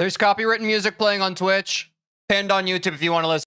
There's copywritten music playing on Twitch, pinned on YouTube if you want to listen.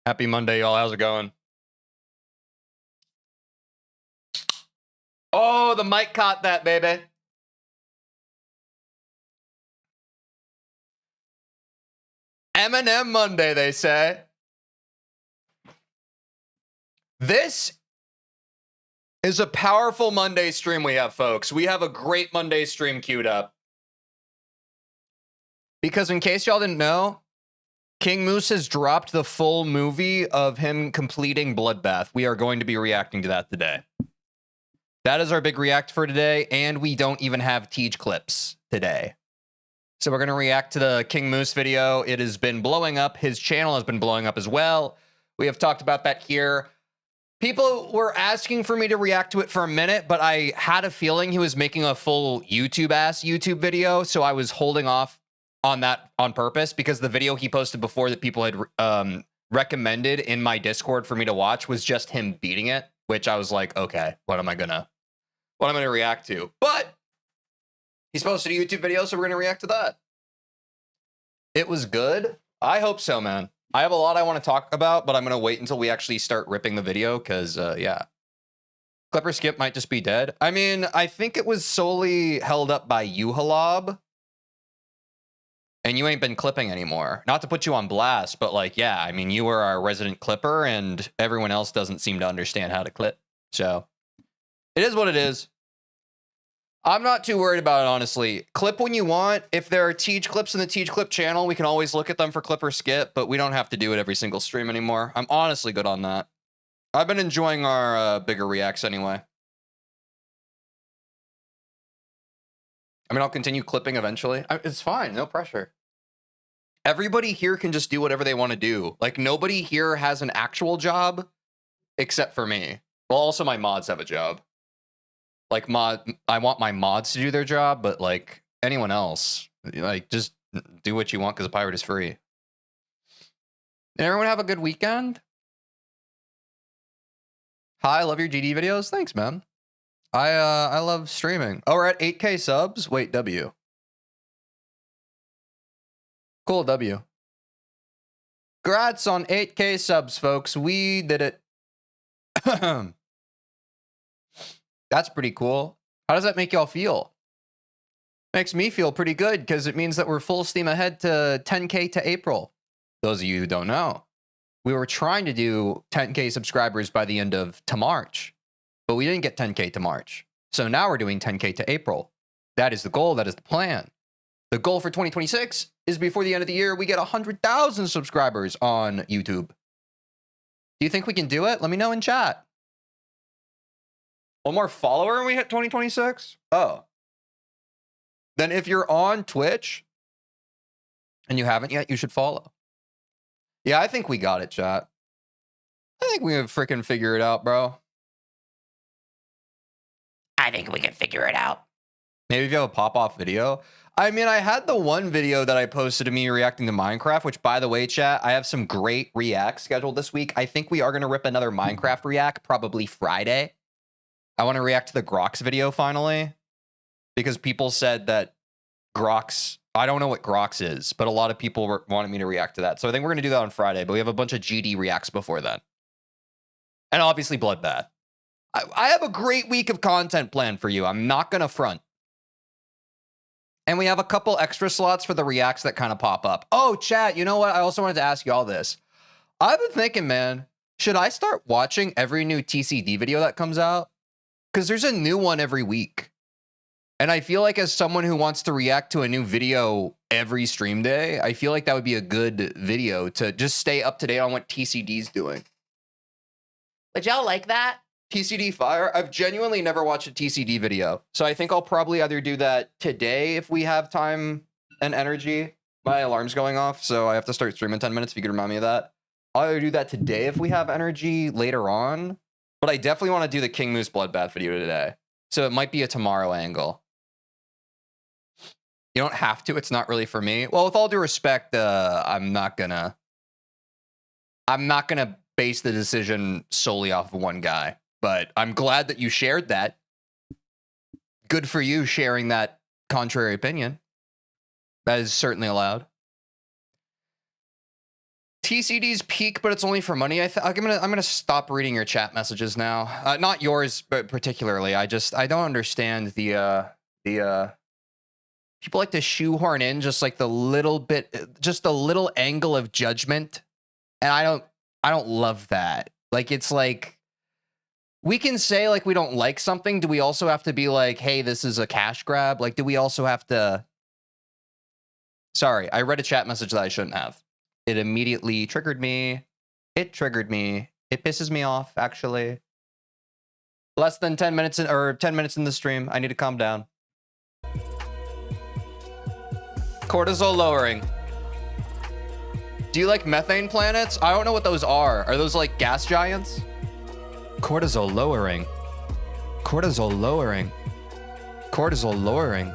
Happy Monday, y'all. How's it going? Oh, the mic caught that, baby. Eminem Monday, they say. This is a powerful Monday stream we have, folks. We have a great Monday stream queued up. Because in case y'all didn't know, King Moose has dropped the full movie of him completing Bloodbath. We are going to be reacting to that today. That is our big react for today, and we don't even have Teej clips today. So we're going to react to the King Moose video. It has been blowing up. His channel has been blowing up as well. We have talked about that here. People were asking for me to react to it for a minute, but I had a feeling he was making a full YouTube-ass YouTube video, so I was holding off on that on purpose because the video he posted before that people had recommended in my Discord for me to watch was just him beating it, which I was like, okay, what am I gonna react to? But he's posted a YouTube video, so we're gonna react to that. It was good. I hope so, man. I have a lot I want to talk about, but I'm gonna wait until we actually start ripping the video because, yeah. Clipper Skip might just be dead. I mean, I think it was solely held up by you, Halab. And you ain't been clipping anymore. Not to put you on blast, but like, yeah, I mean, you were our resident clipper and everyone else doesn't seem to understand how to clip. So it is what it is. I'm not too worried about it, honestly. Clip when you want. If there are Teej clips in the Teej clip channel, we can always look at them for clip or skip, but we don't have to do it every single stream anymore. I'm honestly good on that. I've been enjoying our bigger reacts anyway. I mean, I'll continue clipping eventually. It's fine, no pressure. Everybody here can just do whatever they want to do. Like, nobody here has an actual job except for me. Well, also my mods have a job. Like, I want my mods to do their job, but like anyone else, like, just do what you want because the pirate is free. Did everyone have a good weekend? Hi, I love your GD videos. Thanks, man. I love streaming. Oh, we're at 8K subs? Wait, W. Cool, W. Congrats on 8K subs, folks. We did it. That's pretty cool. How does that make y'all feel? Makes me feel pretty good because it means that we're full steam ahead to 10K to April. Those of you who don't know, we were trying to do 10K subscribers by the end of March. But we didn't get 10K to March. So now we're doing 10K to April. That is the goal. That is the plan. The goal for 2026 is before the end of the year, we get 100,000 subscribers on YouTube. Do you think we can do it? Let me know in chat. One more follower and we hit 2026? Oh. Then if you're on Twitch and you haven't yet, you should follow. Yeah, I think we got it, chat. I think we can freaking figure it out, bro. I think we can figure it out. Maybe if you have a pop-off video. I mean, I had the one video that I posted of me reacting to Minecraft, which, by the way, chat, I have some great reacts scheduled this week. I think we are going to rip another Minecraft react, probably Friday. I want to react to the Grox video finally, because people said that Grox, I don't know what Grox is, but a lot of people wanted me to react to that. So I think we're going to do that on Friday, but we have a bunch of GD reacts before then. And obviously Bloodbath. I have a great week of content planned for you. I'm not going to front. And we have a couple extra slots for the reacts that kind of pop up. Oh, chat, you know what? I also wanted to ask you all this. I've been thinking, man, should I start watching every new TCD video that comes out? Because there's a new one every week. And I feel like as someone who wants to react to a new video every stream day, I feel like that would be a good video to just stay up to date on what TCD's doing. Would y'all like that? TCD fire? I've genuinely never watched a TCD video. So I think I'll probably either do that today if we have time and energy. My alarm's going off, so I have to start streaming in 10 minutes if you could remind me of that. I'll either do that today if we have energy later on, but I definitely want to do the King Moose Bloodbath video today. So it might be a tomorrow angle. You don't have to. It's not really for me. Well, with all due respect, I'm not gonna base the decision solely off of one guy. But I'm glad that you shared that. Good for you sharing that contrary opinion. That is certainly allowed. TCD's peak, but it's only for money. I'm gonna stop reading your chat messages now. Not yours, but particularly. I don't understand the people like to shoehorn in just like the little bit, just a little angle of judgment, and I don't love that. Like, it's like, we can say like we don't like something. Do we also have to be like, hey, this is a cash grab? Like, do we also have to? Sorry, I read a chat message that I shouldn't have. It immediately triggered me. It triggered me. It pisses me off, actually. Less than 10 minutes in, or 10 minutes in the stream. I need to calm down. Cortisol lowering. Do you like methane planets? I don't know what those are. Are those like gas giants? Cortisol lowering. Cortisol lowering. Cortisol lowering.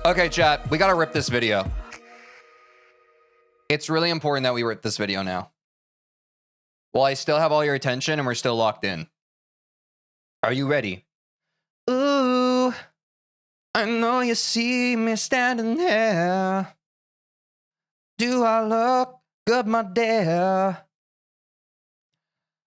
Okay, chat, we gotta rip this video. It's really important that we rip this video now. Well, I still have all your attention and we're still locked in. Are you ready? Ooh, I know you see me standing here. Do I look good, my dear?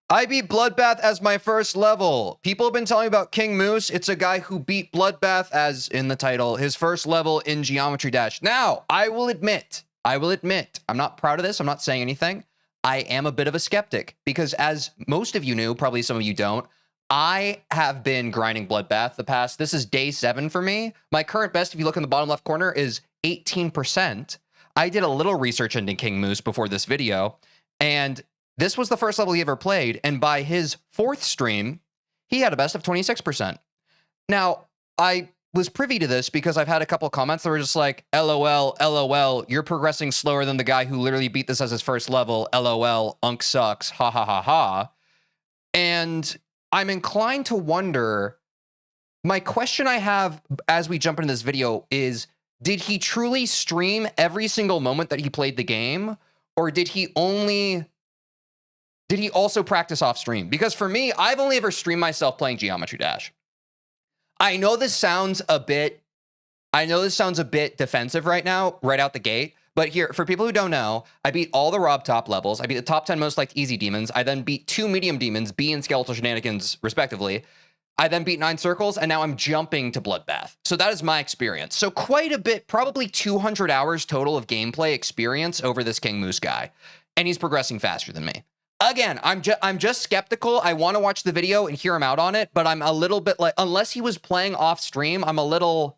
I beat Bloodbath as my first level. People have been telling me about King Moose. It's a guy who beat Bloodbath, as in the title, his first level in Geometry Dash. Now, I will admit, I'm not proud of this. I'm not saying anything. I am a bit of a skeptic because, as most of you knew, probably some of you don't, I have been grinding Bloodbath this is day 7 for me. My current best, if you look in the bottom left corner, is 18%. I did a little research into King Moose before this video, and this was the first level he ever played, and by his 4th stream, he had a best of 26%. Now, I was privy to this because I've had a couple comments that were just like, LOL, LOL, you're progressing slower than the guy who literally beat this as his first level, LOL, Unk sucks, ha ha ha ha. And I'm inclined to wonder, my question I have as we jump into this video is, did he truly stream every single moment that he played the game? Or did he also practice off stream? Because for me, I've only ever streamed myself playing Geometry Dash. I know this sounds a bit defensive right now, right out the gate. But here, for people who don't know, I beat all the Rob top levels. I beat the top 10 most liked easy demons. I then beat 2 medium demons, B and Skeletal Shenanigans, respectively. I then beat 9 circles, and now I'm jumping to Bloodbath. So that is my experience. So quite a bit, probably 200 hours total of gameplay experience over this King Moose guy. And he's progressing faster than me. Again, I'm just skeptical. I want to watch the video and hear him out on it, but I'm a little bit like, unless he was playing off stream, I'm a little,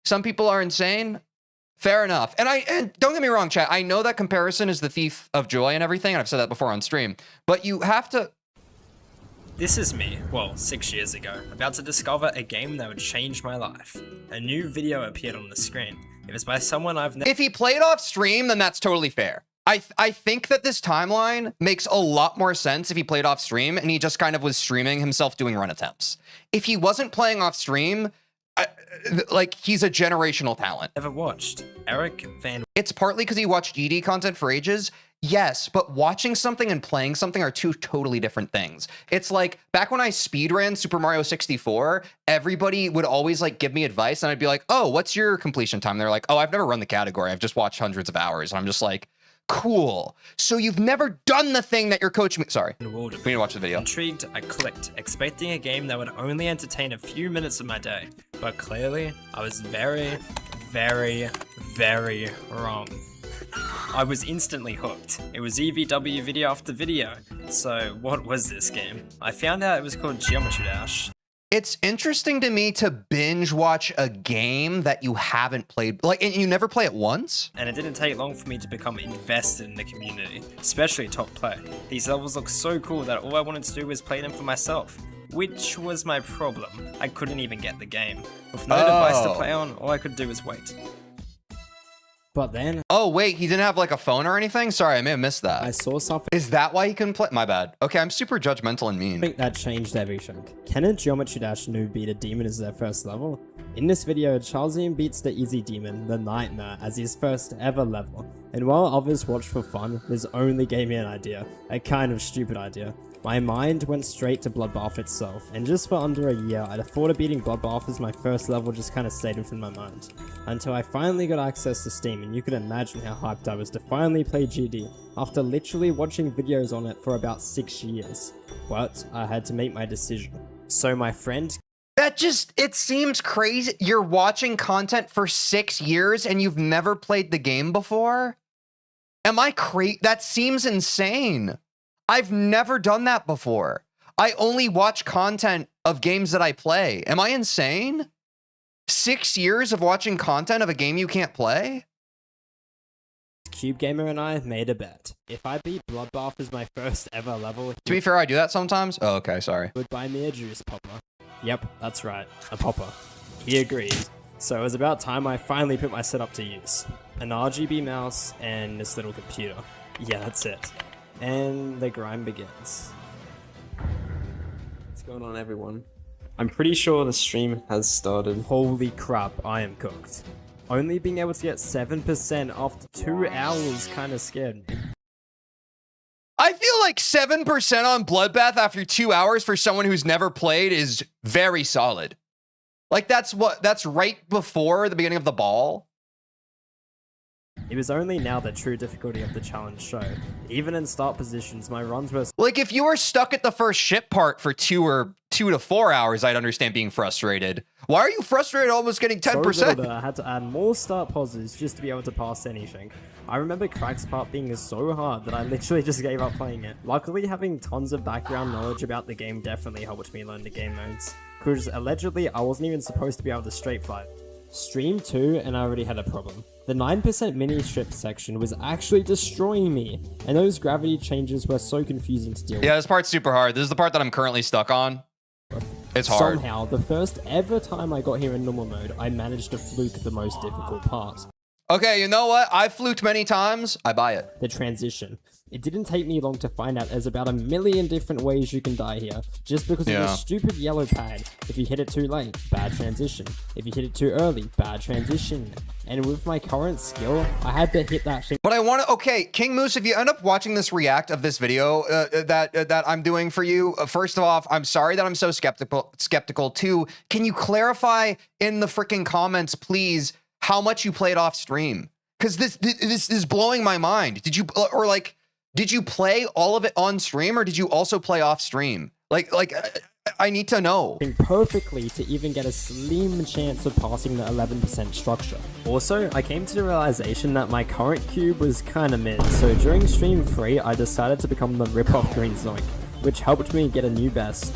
some people are insane. Fair enough. And don't get me wrong, chat. I know that comparison is the thief of joy and everything. And I've said that before on stream, but you have to. This is me, well, 6 years ago, about to discover a game that would change my life. A new video appeared on the screen. It was by someone I've never— If he played off stream, then that's totally fair. I think that this timeline makes a lot more sense if he played off stream and he just kind of was streaming himself doing run attempts. If he wasn't playing off stream, like, he's a generational talent. Never watched. Eric Van— It's partly because he watched ED content for ages. Yes, but watching something and playing something are two totally different things. It's like, back when I speedran Super Mario 64, everybody would always like give me advice and I'd be like, oh, what's your completion time? They're like, oh, I've never run the category. I've just watched hundreds of hours. And I'm just like, cool. So you've never done the thing that you're coaching me. Sorry, we need to watch the video. Intrigued, I clicked, expecting a game that would only entertain a few minutes of my day. But clearly, I was very, very, very wrong. I was instantly hooked. It was EVW video after video. So what was this game? I found out it was called Geometry Dash. It's interesting to me to binge watch a game that you haven't played, like, and you never play it once? And it didn't take long for me to become invested in the community, especially top play. These levels look so cool that all I wanted to do was play them for myself, which was my problem. I couldn't even get the game. With no device to play on, all I could do was wait. But then Oh, wait, he didn't have like a phone or anything? Sorry, I may have missed that. I saw something Is that why he couldn't play? My bad. Okay, I'm super judgmental and mean. that changed everything. Can a Geometry Dash noob beat a demon as their first level? In this video, Charlesian beats the easy demon, the Nightmare, as his first ever level. And while others watched for fun, this only gave me an idea. A kind of stupid idea. My mind went straight to Bloodbath itself, and just for under a year, the thought of beating Bloodbath as my first level just kinda stayed within my mind. Until I finally got access to Steam, and you can imagine how hyped I was to finally play GD, after literally watching videos on it for about 6 years. But I had to make my decision. So my friend It seems crazy. You're watching content for 6 years and you've never played the game before? Am I crazy? That seems insane. I've never done that before. I only watch content of games that I play. Am I insane? 6 years of watching content of a game you can't play? Cube Gamer and I made a bet. If I beat Bloodbath as my first ever level, To be fair, I do that sometimes. Oh, okay, sorry. he would buy me a juice popper. Yep, that's right, a popper. He agreed. So it was about time I finally put my setup to use. An RGB mouse and this little computer. Yeah, that's it. And the grind begins. What's going on, everyone? I'm pretty sure the stream has started. Holy crap, I am cooked. Only being able to get 7% after 2 hours kinda scared me. I feel like 7% on Bloodbath after 2 hours for someone who's never played is very solid. Like, that's right before the beginning of the ball. It was only now the true difficulty of the challenge showed. Even in start positions, my runs were Like, if you were stuck at the first ship part for 2 to 4 hours, I'd understand being frustrated. Why are you frustrated almost getting 10%? so little that I had to add more start pauses just to be able to pass anything. I remember Crack's part being so hard that I literally just gave up playing it. Luckily, having tons of background knowledge about the game definitely helped me learn the game modes. Cause allegedly, I wasn't even supposed to be able to straight fight. Stream 2 and I already had a problem. The 9% mini strip section was actually destroying me, and those gravity changes were so confusing to deal with. Yeah, this part's super hard. This is the part that I'm currently stuck on. It's hard. Somehow, the first ever time I got here in normal mode, I managed to fluke the most difficult part. Okay, you know what? I've fluked many times. I buy it. The transition. It didn't take me long to find out there's about a million different ways you can die here, just because of this stupid yellow pad. If you hit it too late, bad transition. If you hit it too early, bad transition. And with my current skill, I had to hit that thing. But I want to, okay, King Moose, if you end up watching this react of this video that I'm doing for you, first off, I'm sorry that I'm so skeptical. Two, can you clarify in the freaking comments, please, how much you played off stream? Because this is blowing my mind. Did you play all of it on stream, or did you also play off stream? I need to know. Perfectly to even get a slim chance of passing the 11% structure. Also, I came to the realization that my current cube was kinda mid, so during stream 3, I decided to become the rip-off green Zoink, which helped me get a new best.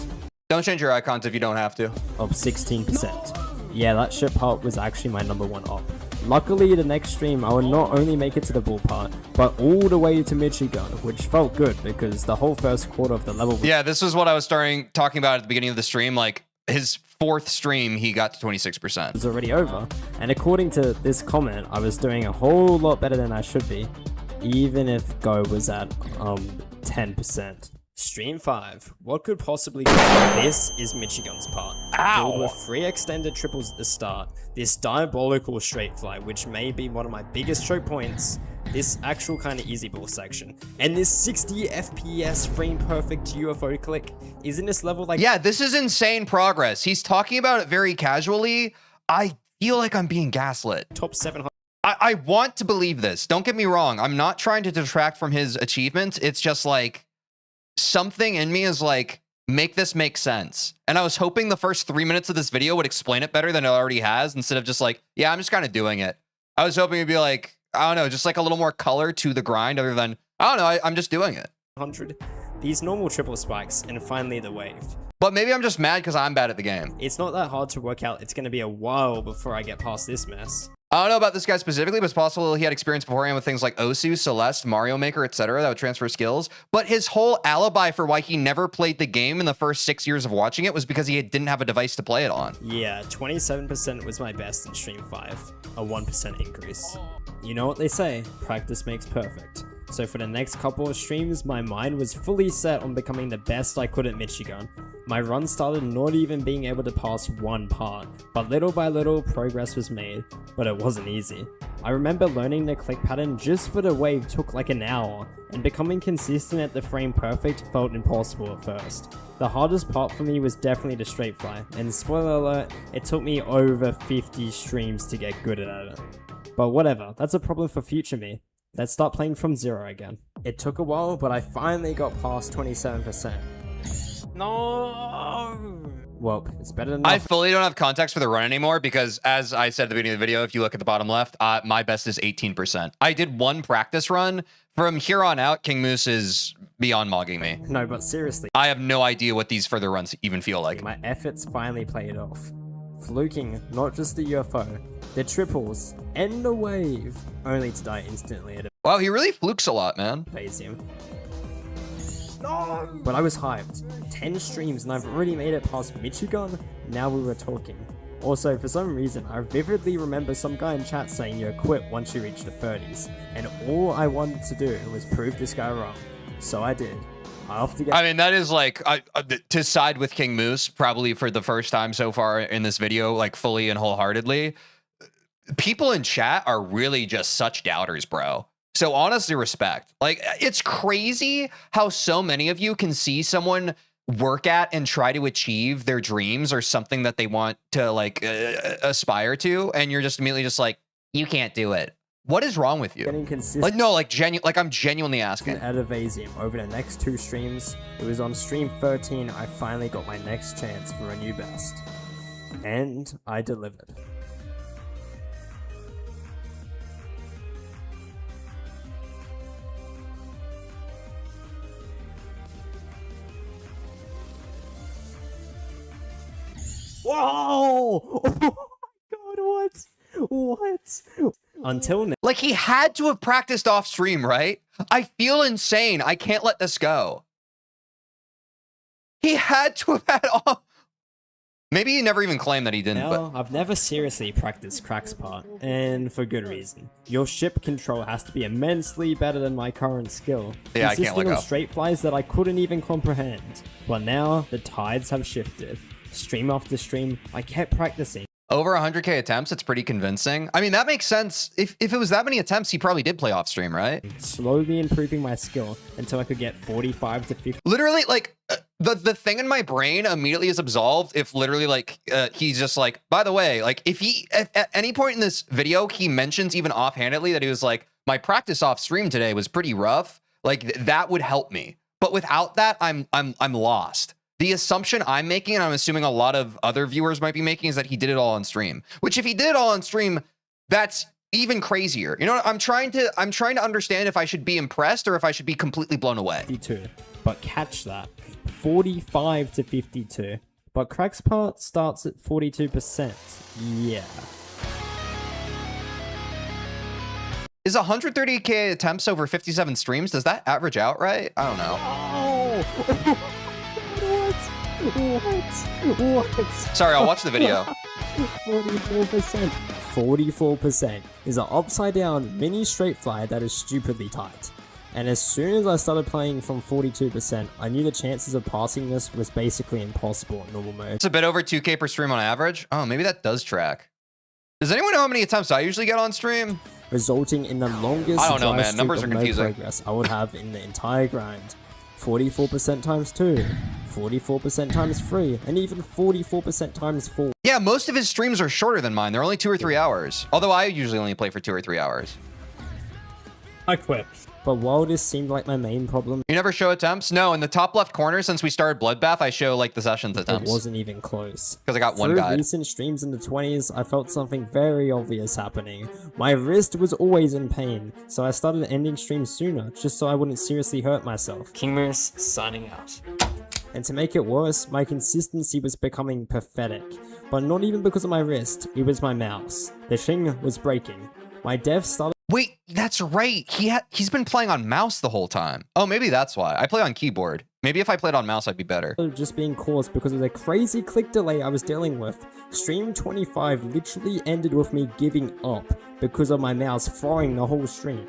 Don't change your icons if you don't have to. Of 16%. Yeah, that ship part was actually my #1 op. Luckily, the next stream, I would not only make it to the bull part, but all the way to Michigan, which felt good because the whole first quarter of the level was Yeah, this is what I was talking about at the beginning of the stream. Like, his 4th stream, he got to 26%. already over. And according to this comment, I was doing a whole lot better than I should be, even if Go was at 10%. Stream 5. What could possibly go wrong? This is Michigan's part. Filled with 3 extended triples at the start, this diabolical straight flight, which may be one of my biggest choke points, this actual kind of easy ball section, and this 60 FPS frame perfect UFO click. Isn't this level like— Yeah, this is insane progress. He's talking about it very casually. I feel like I'm being gaslit. top 700? I want to believe this. Don't get me wrong. I'm not trying to detract from his achievements. It's just like, something in me is like, make this make sense. And I was hoping the first 3 minutes of this video would explain it better than it already has, instead of just like, yeah, I'm just kind of doing it. I was hoping it'd be like, I don't know, just like a little more color to the grind other than, I don't know, I'm just doing it. 100, these normal triple spikes, and finally the wave. But maybe I'm just mad because I'm bad at the game. It's not that hard to work out. It's going to be a while before I get past this mess. I don't know about this guy specifically, but it's possible he had experience beforehand with things like Osu, Celeste, Mario Maker, etc. that would transfer skills. But his whole alibi for why he never played the game in the first 6 years of watching it was because he didn't have a device to play it on. Yeah, 27% was my best in Stream 5, a 1% increase. You know what they say, practice makes perfect. So for the next couple of streams, my mind was fully set on becoming the best I could at Michigan. My run started not even being able to pass one part, but little by little progress was made, but it wasn't easy. I remember learning the click pattern just for the wave took like an hour, and becoming consistent at the frame perfect felt impossible at first. The hardest part for me was definitely the straight fly, and spoiler alert, it took me over 50 streams to get good at it. But whatever, that's a problem for future me. Let's start playing from zero again. It took a while, but I finally got past 27%. No! Well, it's better than I nothing. fully don't have context for the run anymore because, as I said at the beginning of the video, if you look at the bottom left, my best is 18%. I did one practice run. From here on out, King Moose is beyond mogging me. No, but seriously, I have no idea what these further runs even feel like. my efforts finally paid off. Fluking, not just the UFO, the triples, and the wave, only to die instantly at a Wow, he really flukes a lot, man. Phasium. No! But I was hyped. 10 streams and I've already made it past Michigan? Now we were talking. Also, for some reason, I vividly remember some guy in chat saying you quit once you reach the 30s, and all I wanted to do was prove this guy wrong. So I did. I mean, that is like, to side with King Moose, probably for the first time so far in this video, like fully and wholeheartedly. People in chat are really just such doubters, bro. So honestly, respect. Like, it's crazy how so many of you can see someone work at and try to achieve their dreams or something that they want to like aspire to, and you're just immediately just like, you can't do it. What is wrong with you? Getting consistent. Like, no, like I'm genuinely asking. At a Vasium over the next 2 streams. It was on stream 13 I finally got my next chance for a new best. And I delivered. Whoa! Oh my god, what? Until now. Like, he had to have practiced off stream, right? I feel insane. I can't let this go. He had to have had off. Maybe he never even claimed that he didn't. But I've never seriously practiced Crack's part, and for good reason. Your ship control has to be immensely better than my current skill. Yeah, I can't let go. On straight flies that I couldn't even comprehend. But now, the tides have shifted. Stream after stream, I kept practicing. Over 100k attempts, it's pretty convincing. I mean, that makes sense. If it was that many attempts, he probably did play off stream, right? Slowly improving my skill until I could get 45 to 50. Literally, like, the thing in my brain immediately is absolved if literally, like, he's just like, by the way, like, if he, at any point in this video, he mentions even offhandedly that he was like, my practice off stream today was pretty rough, like, that would help me. But without that, I'm lost. The assumption I'm making, and I'm assuming a lot of other viewers might be making, is that he did it all on stream. Which, if he did it all on stream, that's even crazier. You know what? I'm trying to understand if I should be impressed or if I should be completely blown away. 52. But catch that. 45 to 52. But Crack's part starts at 42%. Yeah. Is 130k attempts over 57 streams? Does that average out right? I don't know. Oh! What? Sorry, I'll watch the video. 44%. 44% is an upside down mini straight fly that is stupidly tight. And as soon as I started playing from 42%, I knew the chances of passing this was basically impossible in normal mode. It's a bit over 2k per stream on average. Oh, maybe that does track. Does anyone know how many attempts I usually get on stream? Resulting in the longest I don't know, dry man. streak Numbers of are no confusing. progress I would have in the entire grind. 44% times 2, 44% times 3, and even 44% times 4. Yeah, most of his streams are shorter than mine. They're only 2 or 3 hours. Although I usually only play for 2 or 3 hours. I quit. But while this seemed like my main problem, You never show attempts? No, in the top left corner, since we started Bloodbath, I show like the sessions it attempts. wasn't even close. Because I got one Through guide. recent streams in the 20s, I felt something very obvious happening. My wrist was always in pain, so I started ending streams sooner, just so I wouldn't seriously hurt myself. King Moose signing out. And to make it worse, my consistency was becoming pathetic. But not even because of my wrist, it was my mouse. The thing was breaking. My dev started Wait, that's right. He's been playing on mouse the whole time. Oh, maybe that's why. I play on keyboard. Maybe if I played on mouse, I'd be better. just being caused because of the crazy click delay I was dealing with. Stream 25 literally ended with me giving up because of my mouse throwing the whole stream.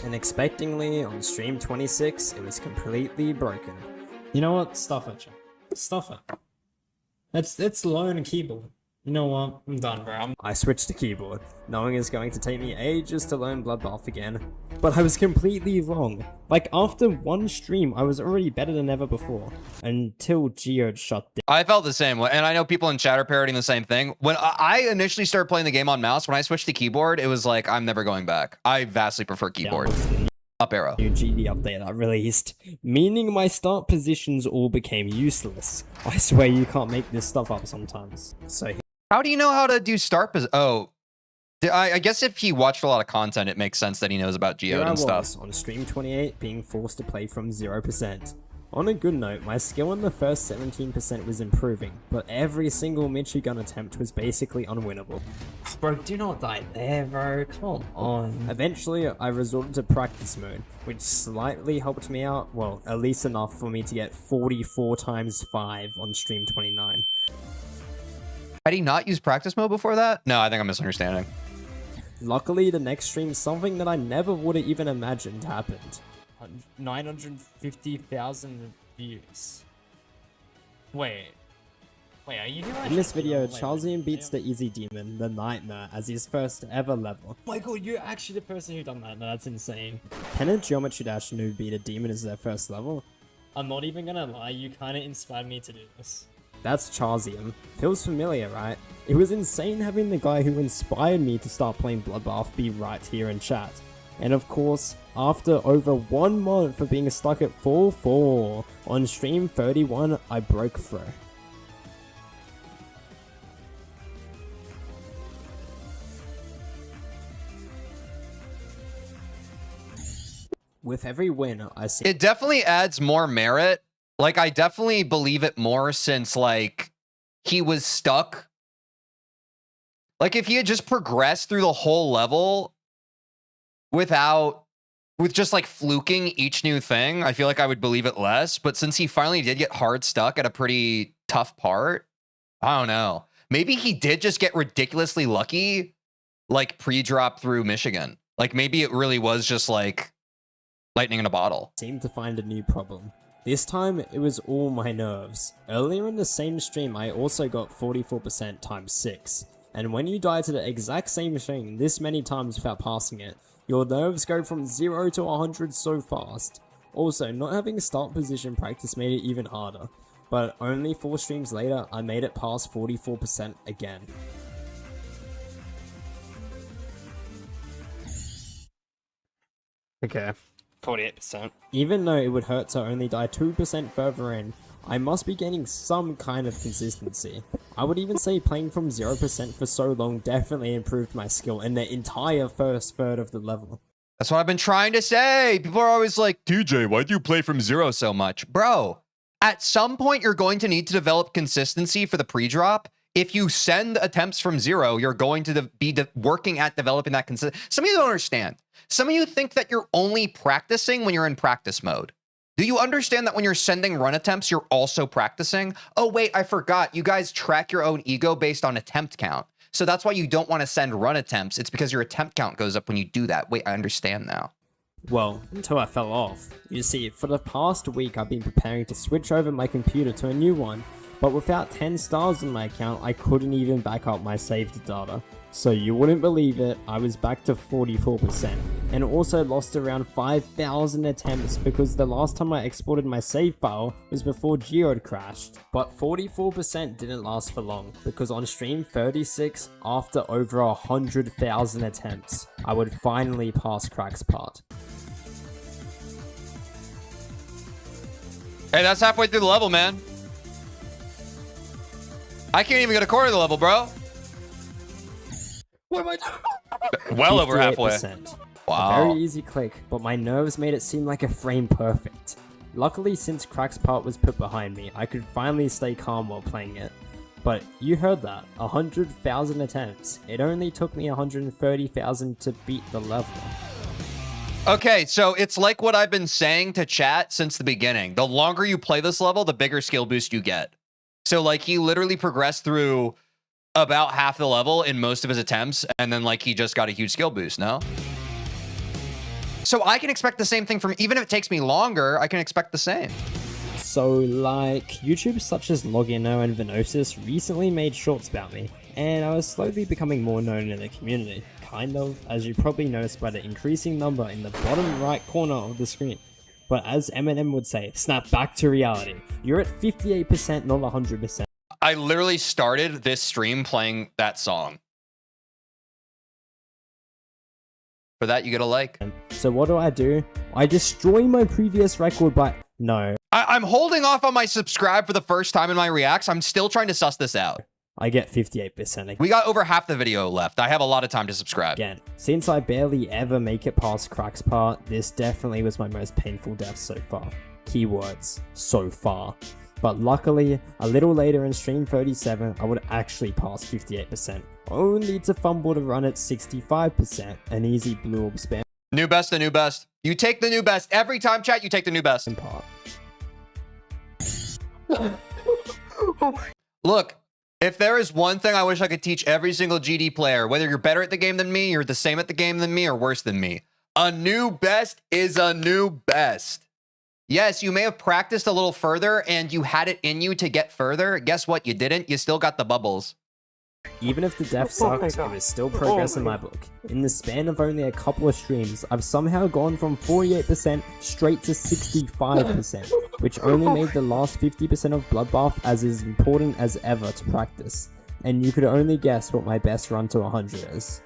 And expectingly, on stream 26, it was completely broken. You know what? Stuff it, Jim. Stuff it. It's low on a keyboard. You know what? I'm done, bro. I switched to keyboard, knowing it's going to take me ages to learn Bloodbath again. But I was completely wrong. Like, after one stream, I was already better than ever before. Until Geode shut down. I felt the same way, and I know people in chat are parodying the same thing. When I initially started playing the game on mouse, when I switched to keyboard, it was like, I'm never going back. I vastly prefer keyboard. Up arrow. New GD update I released, meaning my start positions all became useless. I swear you can't make this stuff up sometimes. So How do you know how to do start position? Oh, I guess if he watched a lot of content, it makes sense that he knows about here geode I and stuff. was, on stream 28, being forced to play from 0%. On a good note, my skill in the first 17% was improving, but every single Michigan attempt was basically unwinnable. Bro, do not die there, bro. Come on. Eventually, I resorted to practice mode, which slightly helped me out, well, at least enough for me to get 44 times 5 on stream 29. Had he not used practice mode before that? No, I think I'm misunderstanding. Luckily, the next stream, something that I never would have even imagined happened. 950,000 views. Wait, are you doing In this video, Charlesian beats the Easy Demon, the Nightmare, as his first ever level. Oh my god, you're actually the person who done that. No, that's insane. Can a Geometry Dash noob beat a demon as their first level? I'm not even gonna lie, you kinda inspired me to do this. That's Charlesian. Feels familiar, right? It was insane having the guy who inspired me to start playing Bloodbath be right here in chat. And of course, after over 1 month of being stuck at 4-4, on stream 31, I broke through. With every win, I see It definitely adds more merit. Like, I definitely believe it more since, like, he was stuck. Like, if he had just progressed through the whole level with just, like, fluking each new thing, I feel like I would believe it less. But since he finally did get hard stuck at a pretty tough part, I don't know. Maybe he did just get ridiculously lucky, like, pre-drop through Michigan. Like, maybe it really was just, like, lightning in a bottle. seemed to find a new problem. This time, it was all my nerves. Earlier in the same stream, I also got 44% times 6. And when you die to the exact same thing this many times without passing it, your nerves go from 0 to 100 so fast. Also, not having start position practice made it even harder. But only 4 streams later, I made it past 44% again. Okay. 48%. Even though it would hurt to only die 2% further in, I must be gaining some kind of consistency. I would even say playing from 0% for so long definitely improved my skill in the entire first third of the level. That's what I've been trying to say. People are always like, TJ, why do you play from 0 so much? Bro, at some point, you're going to need to develop consistency for the pre-drop. If you send attempts from 0, you're going to be working at developing that consistency. Some of you don't understand. Some of you think that you're only practicing when you're in practice mode. Do you understand that when you're sending run attempts, you're also practicing? Oh, wait, I forgot. You guys track your own ego based on attempt count. So that's why you don't want to send run attempts. It's because your attempt count goes up when you do that. Wait, I understand now. Well, until I fell off. You see, for the past week I've been preparing to switch over my computer to a new one, but without 10 stars on my account, I couldn't even back up my saved data. So you wouldn't believe it, I was back to 44%, and also lost around 5,000 attempts because the last time I exported my save file was before Geode crashed. But 44% didn't last for long, because on stream 36, after over 100,000 attempts, I would finally pass Crack's part. Hey, that's halfway through the level, man. I can't even get a quarter of the level, bro. What am I doing? Well over halfway. 58%. Wow. A very easy click, but my nerves made it seem like a frame perfect. Luckily, since Crack's part was put behind me, I could finally stay calm while playing it. But you heard that, 100,000 attempts. It only took me 130,000 to beat the level. Okay, so it's like what I've been saying to chat since the beginning. The longer you play this level, the bigger skill boost you get. So like he literally progressed through about half the level in most of his attempts, and then like he just got a huge skill boost, no? So I can expect the same thing from, even if it takes me longer, I can expect the same. So like, YouTubers such as Logino and Venosis recently made shorts about me, and I was slowly becoming more known in the community. Kind of, as you probably noticed by the increasing number in the bottom right corner of the screen. But as Eminem would say, snap back to reality. You're at 58%, not 100%. I literally started this stream playing that song. For that, you get a like. So what do? I destroy my previous record by... No. I'm holding off on my subscribe for the first time in my reacts. I'm still trying to suss this out. I get 58% again. We got over half the video left. I have a lot of time to subscribe. Again, since I barely ever make it past Crack's part, this definitely was my most painful death so far. Keywords, so far. But luckily, a little later in stream 37, I would actually pass 58%, only to fumble to run at 65%, an easy blue orb spam New best, the new best. You take the new best. Every time, chat, you take the new best. part. Look, if there is one thing I wish I could teach every single GD player, whether you're better at the game than me, you're the same at the game than me, or worse than me, a new best is a new best. Yes, you may have practiced a little further and you had it in you to get further. Guess what? You didn't. You still got the bubbles. Even if the death sucked, it was still progress in my book. In the span of only a couple of streams, I've somehow gone from 48% straight to 65%, which only made the last 50% of Bloodbath as important as ever to practice. And you could only guess what my best run to 100 is.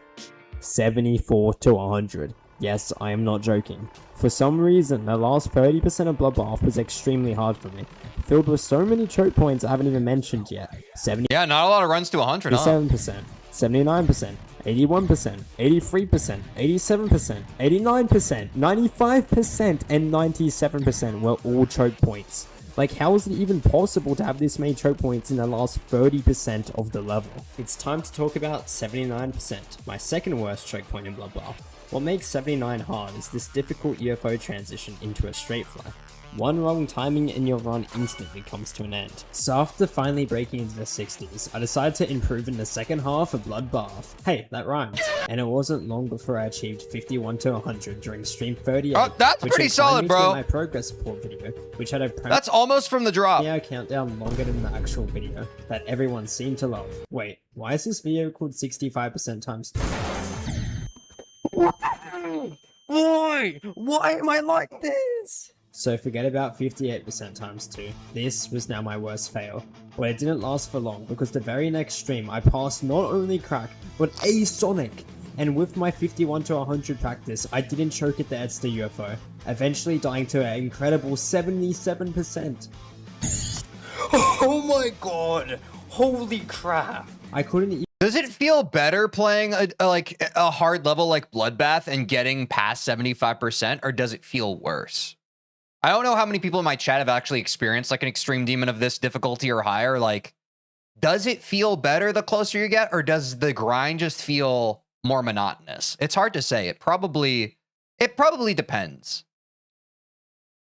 74 to 100. Yes, I am not joking. For some reason, the last 30% of Bloodbath was extremely hard for me, filled with so many choke points I haven't even mentioned yet. 70. Yeah, not a lot of runs to 100, huh? 87%, 79%, 81%, 83%, 87%, 89%, 95%, and 97% were all choke points. Like, how is it even possible to have this many choke points in the last 30% of the level? It's time to talk about 79%, my second worst choke point in Bloodbath. What makes 79 hard is this difficult UFO transition into a straight fly. One wrong timing and your run instantly comes to an end. So after finally breaking into the 60s, I decided to improve in the second half of Bloodbath. Hey, that rhymes. And it wasn't long before I achieved 51 to 100 during stream 38. Oh, that's pretty solid, bro. My progress report video, which had a That's almost from the drop. countdown longer than the actual video that everyone seemed to love. Wait, why is this video called 65% times 2? Why? Why am I like this? So forget about 58% times 2. This was now my worst fail. But it didn't last for long because the very next stream I passed not only Crack, but a Sonic. And with my 51 to 100 practice, I didn't choke at the Edster UFO, eventually dying to an incredible 77%. Oh my god! Holy crap! I couldn't even Does it feel better playing a hard level like Bloodbath and getting past 75%, or does it feel worse? I don't know how many people in my chat have actually experienced like an extreme demon of this difficulty or higher. Like, does it feel better the closer you get, or does the grind just feel more monotonous? It's hard to say. It probably depends.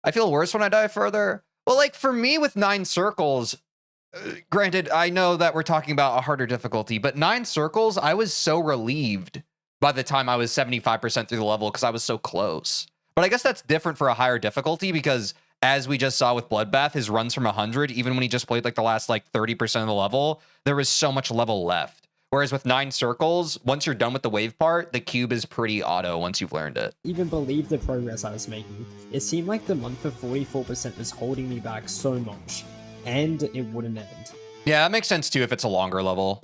I feel worse when I die further. Well, like for me with 9 circles, granted, I know that we're talking about a harder difficulty, but 9 circles, I was so relieved by the time I was 75% through the level because I was so close. But I guess that's different for a higher difficulty because as we just saw with Bloodbath, his runs from 100, even when he just played like the last like 30% of the level, there was so much level left. Whereas with 9 circles, once you're done with the wave part, the cube is pretty auto once you've learned it. even believe the progress I was making. It seemed like the month of 44% was holding me back so much, and it wouldn't end. Yeah, that makes sense too if it's a longer level.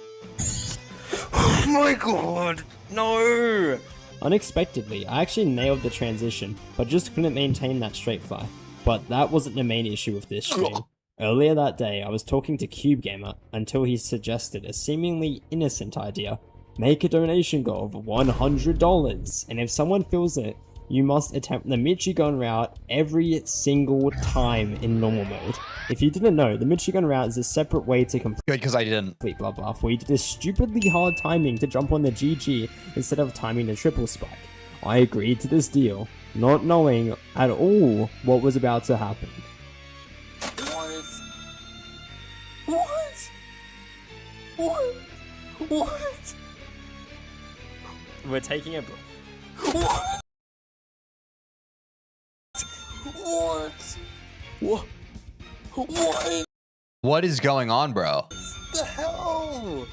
Oh my god! No! Unexpectedly, I actually nailed the transition, but just couldn't maintain that straight fly. But that wasn't the main issue with this stream. Earlier that day, I was talking to CubeGamer until he suggested a seemingly innocent idea. Make a donation goal of $100, and if someone fills it, you must attempt the Michigan route every single time in normal mode. If you didn't know, the Michigan route is a separate way to complete Good, because I didn't. Bloodbath, where you did a stupidly hard timing to jump on the GG instead of timing the triple spike. I agreed to this deal, not knowing at all what was about to happen. What? We're taking a break. What? What is going on, bro? The hell?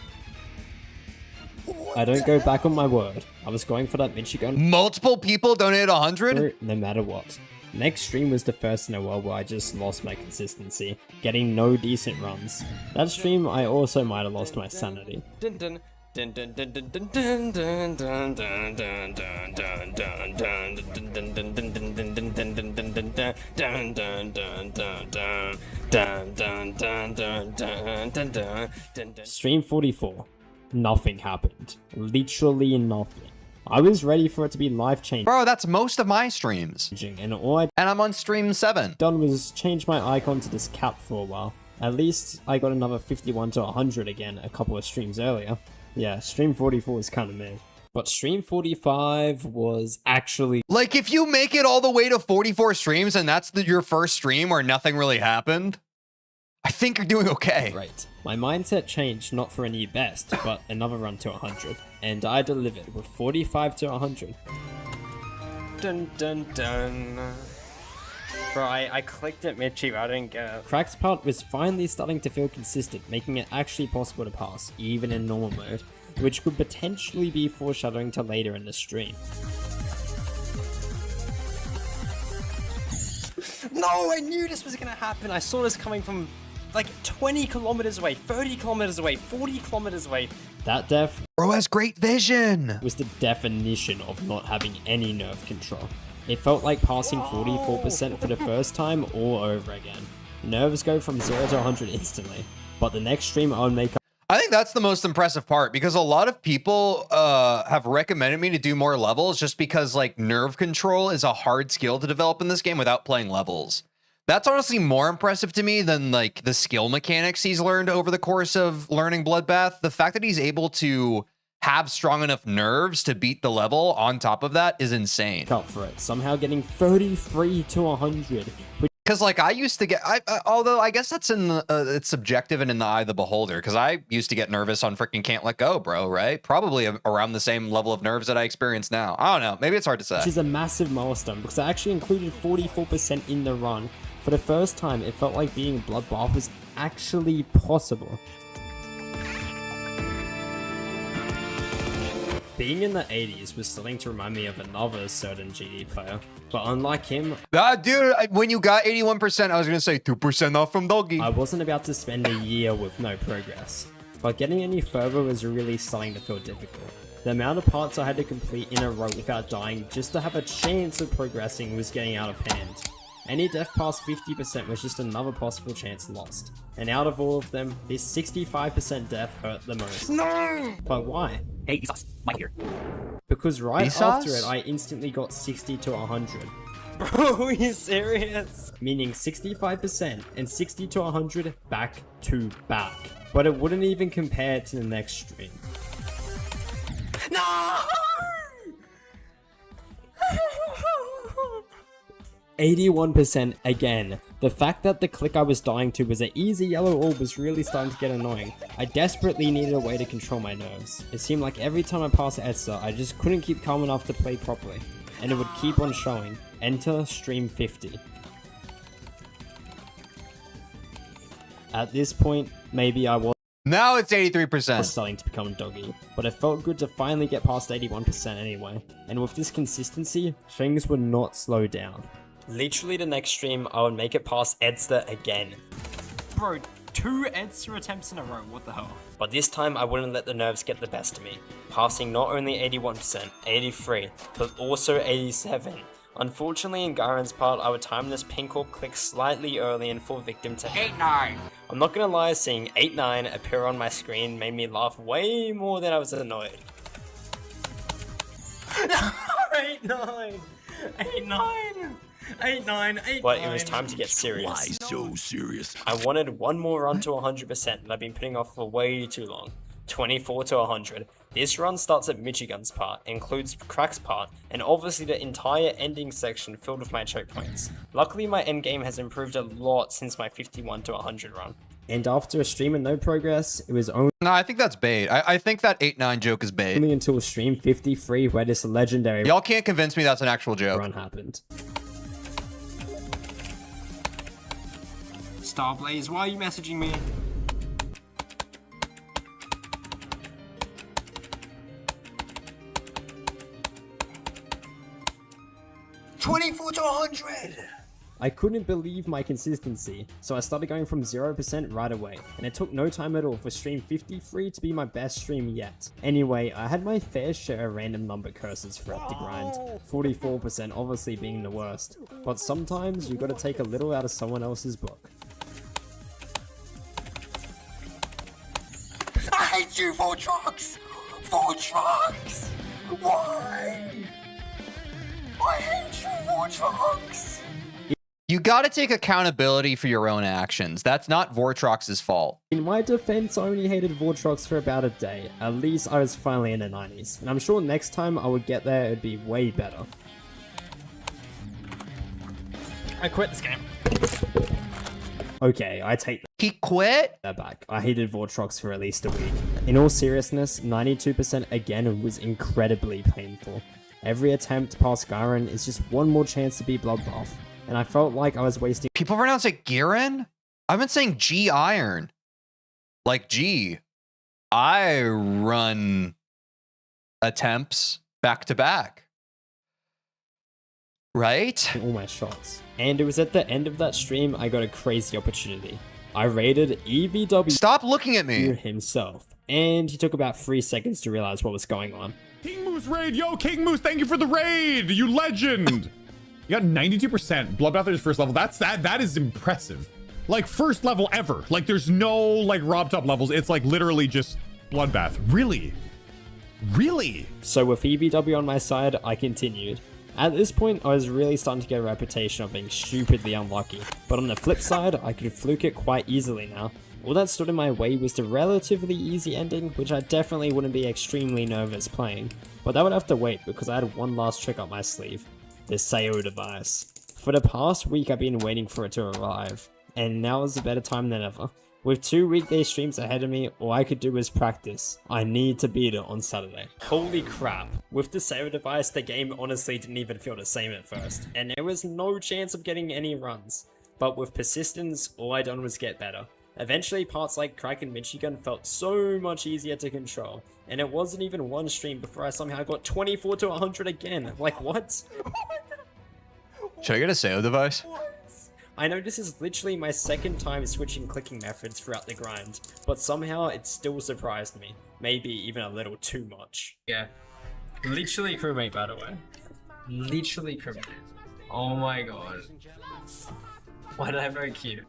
I don't go back on my word. I was going for that Michigan Multiple people donated 100? no matter what. Next stream was the first in a while where I just lost my consistency, getting no decent runs. That stream I also might have lost my sanity. Stream 44. Nothing happened. Literally nothing. I was ready for it to be life-changing, Bro, that's most of my streams. and all I And I'm on stream 7. done was change my icon to this cap for a while. At least I got another 51 to 100 again a couple of streams earlier. Yeah, stream 44 is kind of mid. But stream 45 was actually Like, if you make it all the way to 44 streams and that's your first stream where nothing really happened, I think you're doing okay. great. My mindset changed not for a new best, but another run to 100. And I delivered with 45 to 100. Dun dun dun. Bro, I clicked it mid-cheap, I didn't get it. Crack's part was finally starting to feel consistent, making it actually possible to pass, even in normal mode, which could potentially be foreshadowing to later in the stream. No, I knew this was gonna happen. I saw this coming from like 20 kilometers away, 30 kilometers away, 40 kilometers away. That death Bro has great vision. was the definition of not having any nerve control. It felt like passing 44% for the first time all over again. Nerves go from 0 to 100 instantly, but the next stream I would make up I think that's the most impressive part because a lot of people have recommended me to do more levels just because like nerve control is a hard skill to develop in this game without playing levels. That's honestly more impressive to me than like the skill mechanics he's learned over the course of learning Bloodbath. The fact that he's able to have strong enough nerves to beat the level on top of that is insane. up for it, somehow getting 33 to 100, which Because like I used to get, although I guess that's in the, it's subjective and in the eye of the beholder. Because I used to get nervous on freaking Can't Let Go, bro. Right? Probably around the same level of nerves that I experience now. I don't know. Maybe it's hard to say. is a massive milestone because I actually included 44% in the run. For the first time, it felt like being Bloodbath was actually possible. Being in the 80s was starting to remind me of another certain GD player, but unlike him, Dude, when you got 81%, I was going to say 2% off from Doggy. I wasn't about to spend a year with no progress. But getting any further was really starting to feel difficult. The amount of parts I had to complete in a row without dying just to have a chance of progressing was getting out of hand. Any death past 50% was just another possible chance lost. And out of all of them, this 65% death hurt the most. No! But why? Hey, Vsauce, Mike here. Because right Vsauce? after it, I instantly got 60 to 100. Bro, are you serious? Meaning 65% and 60 to 100 back to back. But it wouldn't even compare to the next stream. No! 81% again. The fact that the click I was dying to was an easy yellow orb was really starting to get annoying. I desperately needed a way to control my nerves. It seemed like every time I passed Edsa, I just couldn't keep calm enough to play properly. And it would keep on showing. Enter stream 50. At this point, maybe I was Now it's 83%. starting to become doggy, but it felt good to finally get past 81% anyway. And with this consistency, things would not slow down. Literally the next stream, I would make it past Edster again. Bro, 2 Edster attempts in a row, what the hell? But this time I wouldn't let the nerves get the best of me, passing not only 81%, 83, but also 87, Unfortunately, in Garen's part, I would time this pink orb click slightly early and fall victim to 8-9. I'm not gonna lie, seeing 8-9 appear on my screen made me laugh way more than I was annoyed. 8-9! 8-9! 8-9! But it was time to get serious. Why so serious? I wanted one more run to 100% that I've been putting off for way too long. 24 to 100. This run starts at Michigan's part, includes Crack's part, and obviously the entire ending section filled with my choke points. Luckily my endgame has improved a lot since my 51 to 100 run. And after a stream and no progress, it was only No, I think that's bait. I think that 8-9 joke is bait. until stream 53 where this legendary Y'all can't convince me that's an actual joke. run happened. Starblaze, why are you messaging me? I couldn't believe my consistency, so I started going from 0% right away, and it took no time at all for stream 53 to be my best stream yet. Anyway, I had my fair share of random number curses throughout the grind, 44% obviously being the worst, but sometimes you gotta take a little out of someone else's book. I hate you, Vortrox! Vortrox! Why? I hate you, Vortrox! You gotta take accountability for your own actions. That's not Vortrox's fault. In my defense, I only hated Vortrox for about a day. At least I was finally in the 90s, and I'm sure next time I would get there it'd be way better. I quit this game. Okay, I take He quit? that back. I hated Vortrox for at least a week. In all seriousness, 92% again was incredibly painful. Every attempt past Garen is just one more chance to beat Bloodbath, and I felt like I was wasting. People pronounce it Garen? I've been saying G Iron. Like G. I run attempts back to back. Right? all my shots. And it was at the end of that stream I got a crazy opportunity. I raided EVW Stop looking at me. himself, and he took about 3 seconds to realize what was going on. King Moose raid, yo, King Moose, thank you for the raid, you legend. You got 92% Bloodbath is first level. That is impressive. Like first level ever. Like there's no like Rob top levels. It's like literally just Bloodbath. Really? Really? So with EVW on my side, I continued. At this point, I was really starting to get a reputation of being stupidly unlucky, but on the flip side, I could fluke it quite easily now. All that stood in my way was the relatively easy ending, which I definitely wouldn't be extremely nervous playing, but that would have to wait because I had one last trick up my sleeve. The Sayo device. For the past week I've been waiting for it to arrive, and now is a better time than ever. With 2 weekday streams ahead of me, all I could do was practice. I need to beat it on Saturday. Holy crap. With the Sayo device, the game honestly didn't even feel the same at first, and there was no chance of getting any runs. But with persistence, all I done was get better. Eventually, parts like Crack and Michigan felt so much easier to control, and it wasn't even one stream before I somehow got 24 to 100 again. Like, what? Should I get a Sayo device? I know this is literally my second time switching clicking methods throughout the grind, but somehow it still surprised me. Maybe even a little too much. Yeah. Literally crewmate, by the way. Literally crewmate. Oh my god. Why did I have very cute?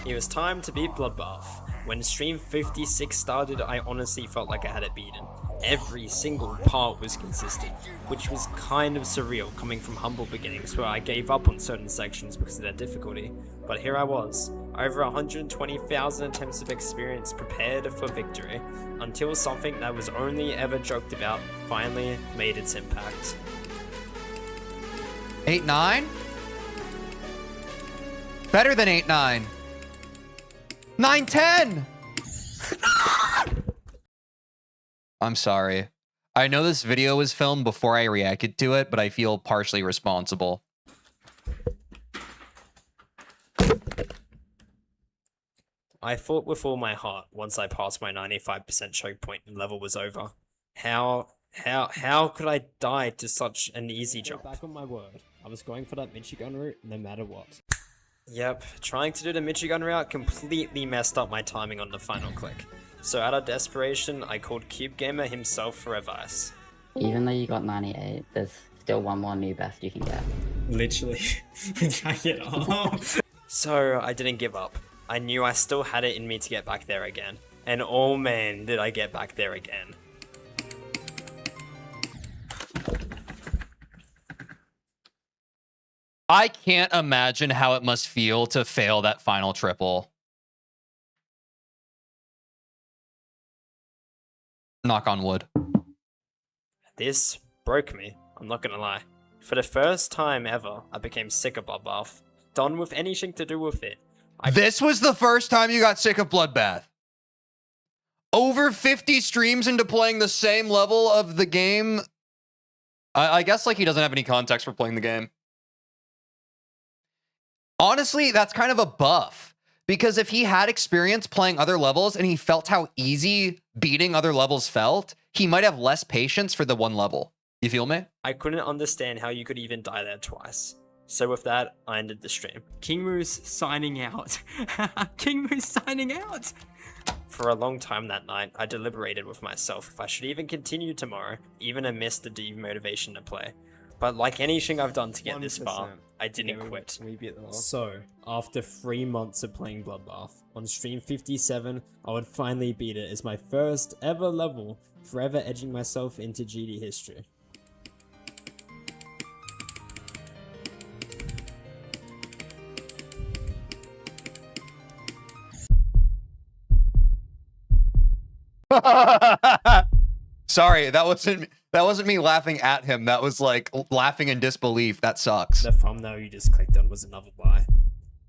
It was time to beat Bloodbath. When stream 56 started, I honestly felt like I had it beaten. Every single part was consistent, which was kind of surreal coming from humble beginnings where I gave up on certain sections because of their difficulty. But here I was, over 120,000 attempts of experience prepared for victory, until something that was only ever joked about finally made its impact. 8-9? Better than 8-9. 9-10! I'm sorry. I know this video was filmed before I reacted to it, but I feel partially responsible. I thought with all my heart once I passed my 95% choke point and level was over. How could I die to such an easy jump? Back on my word. I was going for that Michigan route no matter what. Yep, trying to do the Michigan route completely messed up my timing on the final click. So out of desperation, I called Cube Gamer himself for advice. Even though you got 98, there's Still one more new best you can get. Literally. Drag it off. So I didn't give up. I knew I still had it in me to get back there again. And oh man, did I get back there again. I can't imagine how it must feel to fail that final triple. Knock on wood. This broke me, I'm not gonna lie. For the first time ever, I became sick of Bloodbath. Done with anything to do with it. This was the first time you got sick of Bloodbath. Over 50 streams into playing the same level of the game. I guess like he doesn't have any context for playing the game. Honestly, that's kind of a buff. Because if he had experience playing other levels and he felt how easy beating other levels felt, he might have less patience for the one level. You feel me? I couldn't understand how you could even die there twice. So with that, I ended the stream. King Moose signing out. King Moose signing out. For a long time that night, I deliberated with myself if I should even continue tomorrow, even amidst the demotivation to play. But like anything I've done to get this far, I didn't quit. So, after 3 months of playing Bloodbath, on stream 57, I would finally beat it as my first ever level, forever edging myself into GD history. Sorry, that wasn't me laughing at him. That was like laughing in disbelief. That sucks. The thumbnail you just clicked on was another lie.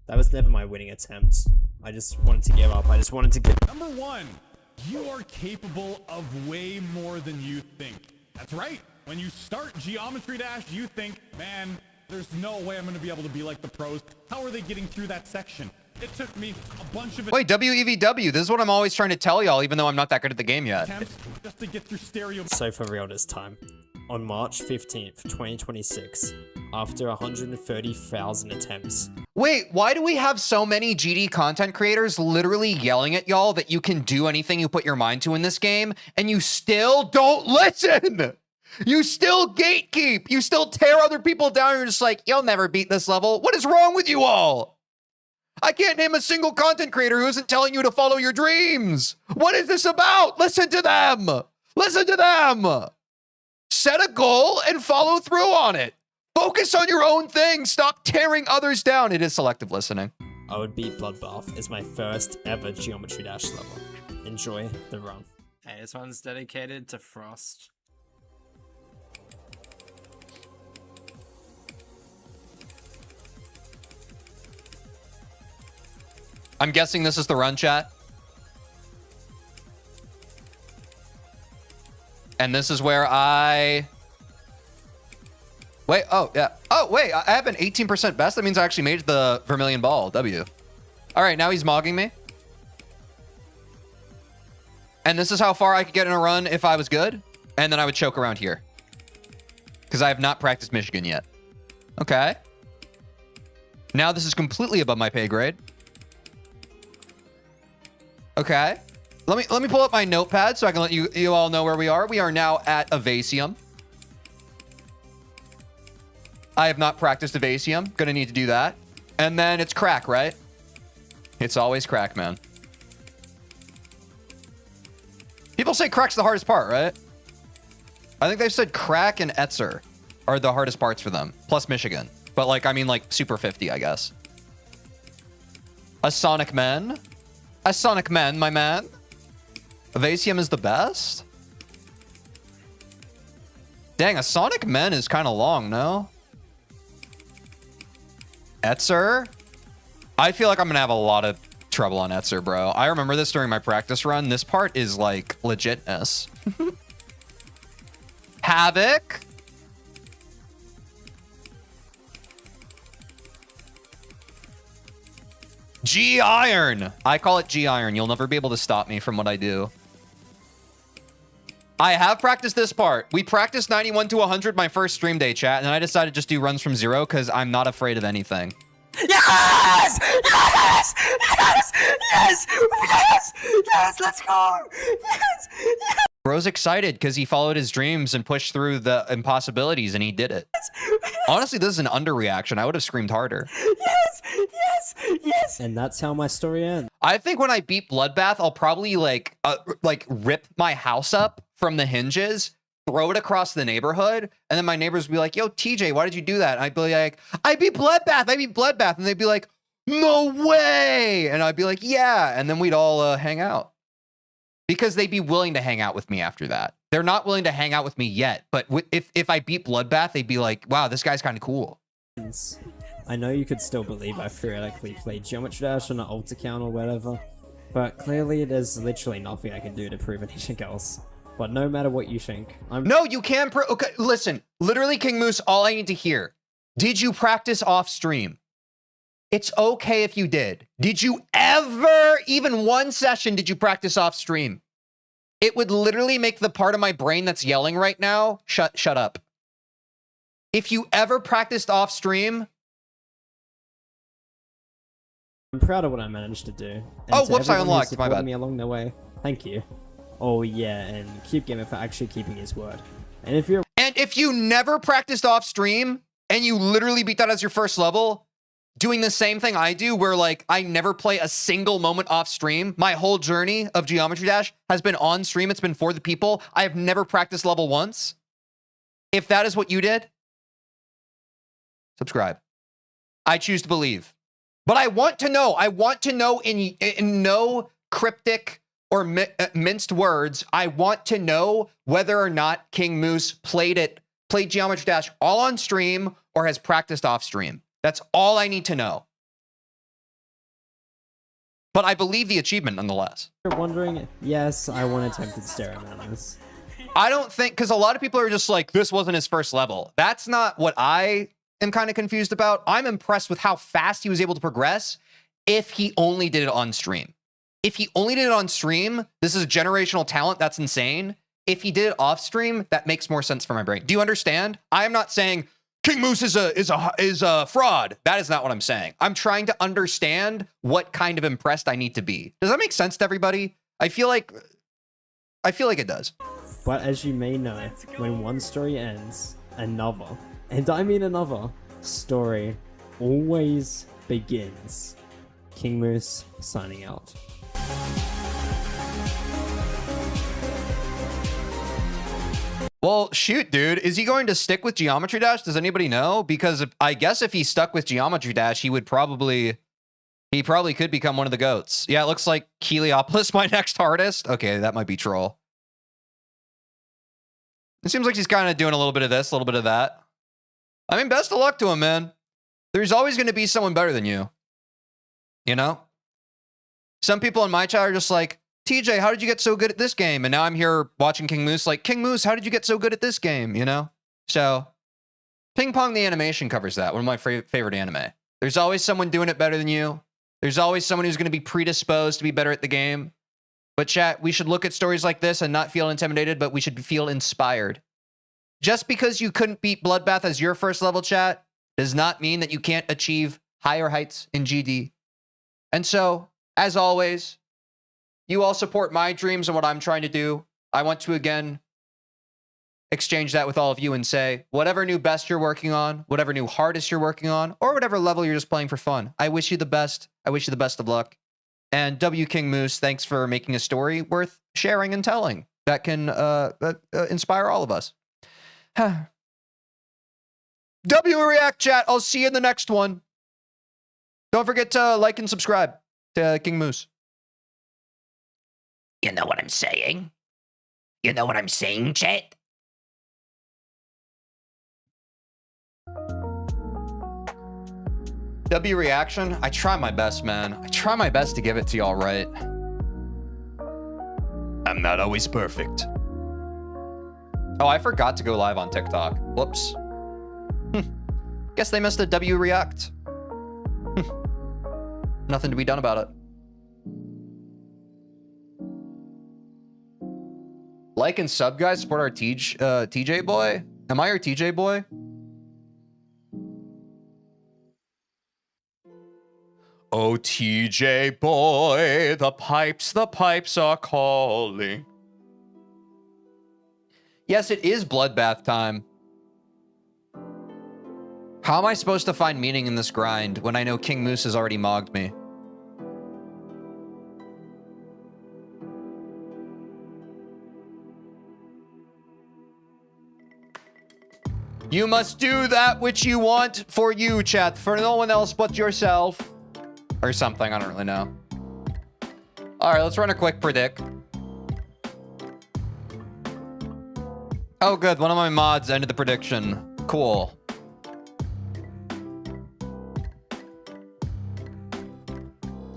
That was never my winning attempt. I just wanted to give up. I just wanted to give. Number one, you are capable of way more than you think. That's right. When you start Geometry Dash, you think, man, there's no way I'm going to be able to be like the pros. How are they getting through that section? It took me a bunch of Wait, WEVW. This is what I'm always trying to tell y'all, even though I'm not that good at the game yet. attempts just to get through stereo. So for real this time. On March 15th, 2026, after 130,000 attempts. Wait, why do we have so many GD content creators literally yelling at y'all that you can do anything you put your mind to in this game, and you still don't listen? You still gatekeep. You still tear other people down. You're just like, you'll never beat this level. What is wrong with you all? I can't name a single content creator who isn't telling you to follow your dreams. What is this about? Listen to them. Listen to them. Set a goal and follow through on it. Focus on your own thing. Stop tearing others down. It is selective listening. I would beat Bloodbath as my first ever Geometry Dash level. Enjoy the run. Hey, this one's dedicated to Frost. I'm guessing this is the run, chat. And this is where I... Wait, oh, yeah. Oh, wait, I have an 18% best. That means I actually made the Vermilion Ball, W. All right, now he's mogging me. And this is how far I could get in a run if I was good. And then I would choke around here. Because I have not practiced Michigan yet. Okay. Now this is completely above my pay grade. Okay. Let me pull up my notepad so I can let you all know where we are. We are now at Evasium. I have not practiced Evasium. Gonna need to do that. And then it's crack, right? It's always crack, man. People say crack's the hardest part, right? I think they've said crack and Etzer are the hardest parts for them. Plus Michigan. But like, I mean like Super 50, I guess. A Sonic Man. A Sonic Man, my man. Evasium is the best? Dang, a Sonic Man is kind of long, no? Etzer? I feel like I'm going to have a lot of trouble on Etzer, bro. I remember this during my practice run. This part is like legitness. Havoc? G-Iron. I call it G-Iron. You'll never be able to stop me from what I do. I have practiced this part. We practiced 91 to 100 my first stream day, chat, and I decided to just do runs from 0 because I'm not afraid of anything. Yes! Yes! Yes! Yes! Yes! Yes! Let's go! Yes! Yes! Bro's excited because he followed his dreams and pushed through the impossibilities, and he did it. Honestly, this is an underreaction. I would have screamed harder. Yes! Yes! Yes! And that's how my story ends. I think when I beat Bloodbath, I'll probably like rip my house up from the hinges, throw it across the neighborhood, and then my neighbors will be like, yo, TJ, why did you do that? And I'd be like, I beat Bloodbath. And they'd be like, no way. And I'd be like, yeah. And then we'd all hang out. Because they'd be willing to hang out with me after that. They're not willing to hang out with me yet, but if I beat Bloodbath, they'd be like, wow, this guy's kind of cool. I know you could still believe I theoretically played Geometry Dash on an alt account or whatever, but clearly there's literally nothing I can do to prove anything else. But no matter what you think, No, you can okay, listen, literally, King Moose, all I need to hear. Did you practice off stream? It's okay if you did. Did you ever, even one session, did you practice off stream? It would literally make the part of my brain that's yelling right now, shut up. If you ever practiced off stream. I'm proud of what I managed to do. And Oh, to whoops, I everyone who unlocked, my supported bad. me along the way, thank you. Oh yeah, and Cube Gamer for actually keeping his word. And if you're And if you never practiced off stream and you literally beat that as your first level, doing the same thing I do, where like I never play a single moment off stream. My whole journey of Geometry Dash has been on stream. It's been for the people. I have never practiced level once. If that is what you did, subscribe. I choose to believe. But I want to know. I want to know in no cryptic or minced words. I want to know whether or not King Moose played Geometry Dash all on stream or has practiced off stream. That's all I need to know. But I believe the achievement nonetheless. wondering, yes, I won attempted stereo madness. I don't think, because a lot of people are just like, this wasn't his first level. That's not what I am kind of confused about. I'm impressed with how fast he was able to progress if he only did it on stream. If he only did it on stream, this is generational talent. That's insane. If he did it off stream, that makes more sense for my brain. Do you understand? I am not saying King Moose is a fraud. That is not what I'm saying. I'm trying to understand what kind of impressed I need to be. Does that make sense to everybody? I feel like it does. But as you may know, when one story ends, another, and I mean another, story always begins. King Moose signing out. Well, shoot, dude. Is he going to stick with Geometry Dash? Does anybody know? Because I guess if he stuck with Geometry Dash, he probably could become one of the GOATs. Yeah, it looks like Heliopolis, my next artist. Okay, that might be troll. It seems like he's kind of doing a little bit of this, a little bit of that. I mean, best of luck to him, man. There's always going to be someone better than you. You know? Some people in my chat are just like, TJ, how did you get so good at this game? And now I'm here watching King Moose like, King Moose, how did you get so good at this game? You know? So, Ping Pong the Animation covers that. One of my favorite anime. There's always someone doing it better than you. There's always someone who's going to be predisposed to be better at the game. But chat, we should look at stories like this and not feel intimidated, but we should feel inspired. Just because you couldn't beat Bloodbath as your first level, chat, does not mean that you can't achieve higher heights in GD. And so, as always, you all support my dreams and what I'm trying to do. I want to, again, exchange that with all of you and say, whatever new best you're working on, whatever new hardest you're working on, or whatever level you're just playing for fun, I wish you the best. I wish you the best of luck. And W King Moose, thanks for making a story worth sharing and telling that can inspire all of us. W React chat. I'll see you in the next one. Don't forget to like and subscribe to King Moose. You know what I'm saying? You know what I'm saying, chat? W reaction. I try my best, man. I try my best to give it to y'all right. I'm not always perfect. Oh, I forgot to go live on TikTok. Whoops. Guess they missed a W react. Nothing to be done about it. Like and sub, guys. Support our TJ boy. Am I your TJ boy? Oh, TJ boy, the pipes are calling. Yes, it is bloodbath time. How am I supposed to find meaning in this grind when I know King Moose has already mogged me? You must do that which you want for you, chat. For no one else but yourself. Or something, I don't really know. Alright, let's run a quick predict. Oh good, one of my mods ended the prediction. Cool.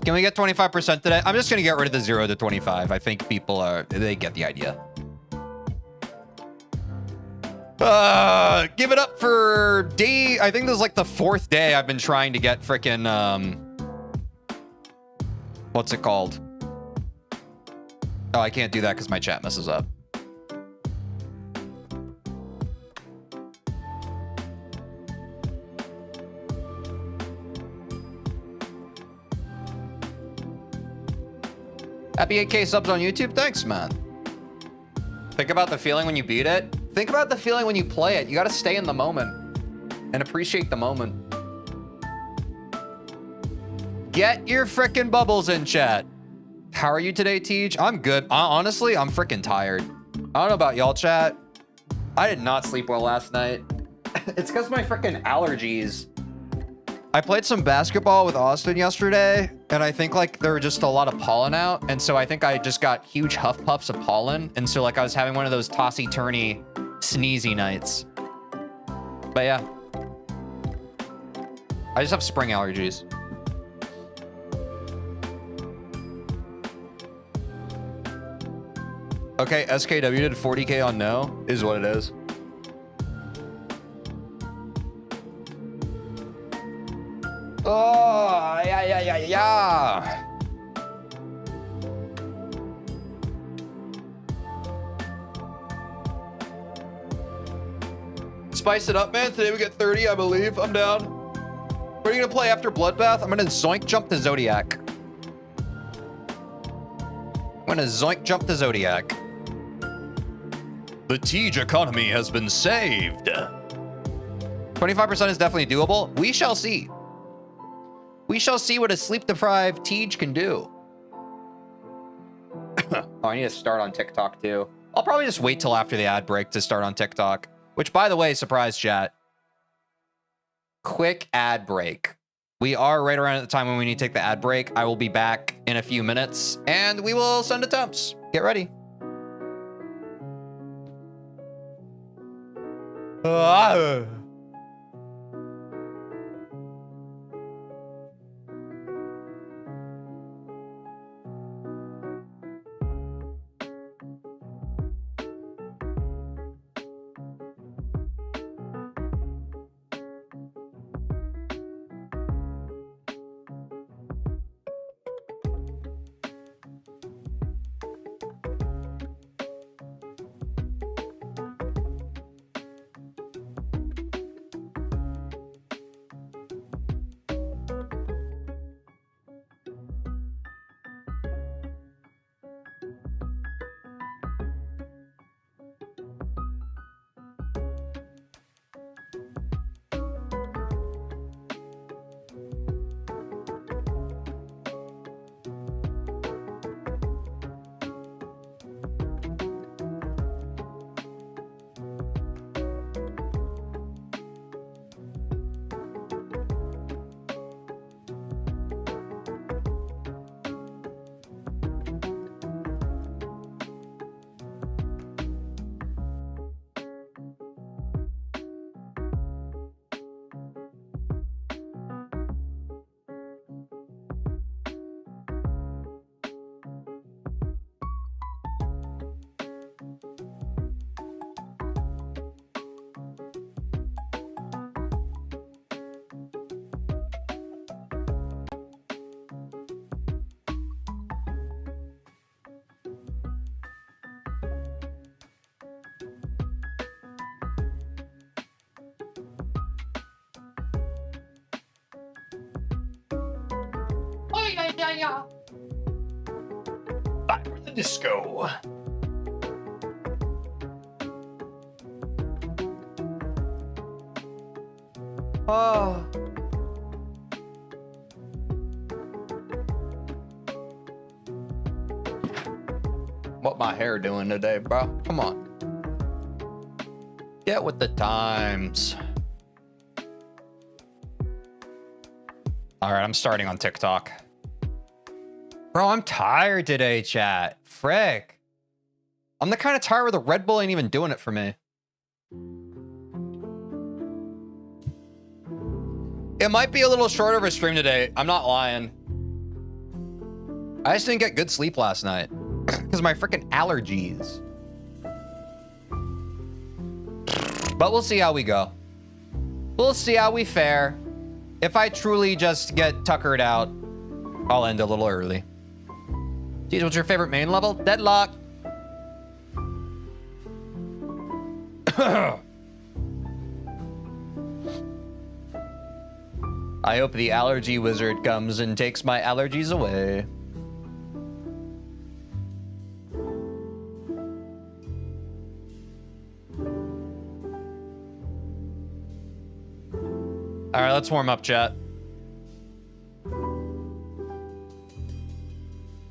Can we get 25% today? I'm just gonna get rid of the 0 to 25. I think people they get the idea. Give it up for day. I think this is like the 4th day I've been trying to get frickin' what's it called? Oh, I can't do that because my chat messes up. Happy 8K subs on YouTube. Thanks, man. Think about the feeling when you beat it. Think about the feeling when you play it. You gotta stay in the moment and appreciate the moment. Get your frickin' bubbles in, chat. How are you today, Teej? I'm good. Honestly, I'm frickin' tired. I don't know about y'all, chat. I did not sleep well last night. It's because my frickin' allergies. I played some basketball with Austin yesterday, and I think like there were just a lot of pollen out, and so I think I just got huge huff puffs of pollen, and so like I was having one of those tossy-turny, sneezy nights. But yeah. I just have spring allergies. Okay, SKW did 40K on no, is what it is. Oh, yeah. Spice it up, man. Today we get 30, I believe. I'm down. What are you gonna play after Bloodbath? I'm gonna zoink jump the Zodiac. I'm gonna zoink jump the Zodiac. The Teej economy has been saved. 25% is definitely doable. We shall see. We shall see what a sleep-deprived Teej can do. Oh, I need to start on TikTok too. I'll probably just wait till after the ad break to start on TikTok. Which, by the way, surprise chat. Quick ad break. We are right around at the time when we need to take the ad break. I will be back in a few minutes, and we will send attempts. Get ready. Back for the disco. Oh. What my hair doing today, bro? Come on. Get with the times. All right, I'm starting on TikTok. Bro, I'm tired today, chat. Frick. I'm the kind of tired where the Red Bull ain't even doing it for me. It might be a little shorter of a stream today. I'm not lying. I just didn't get good sleep last night because of my freaking allergies. But we'll see how we go. We'll see how we fare. If I truly just get tuckered out, I'll end a little early. Geez, what's your favorite main level? Deadlock. I hope the allergy wizard comes and takes my allergies away. All right, let's warm up, chat.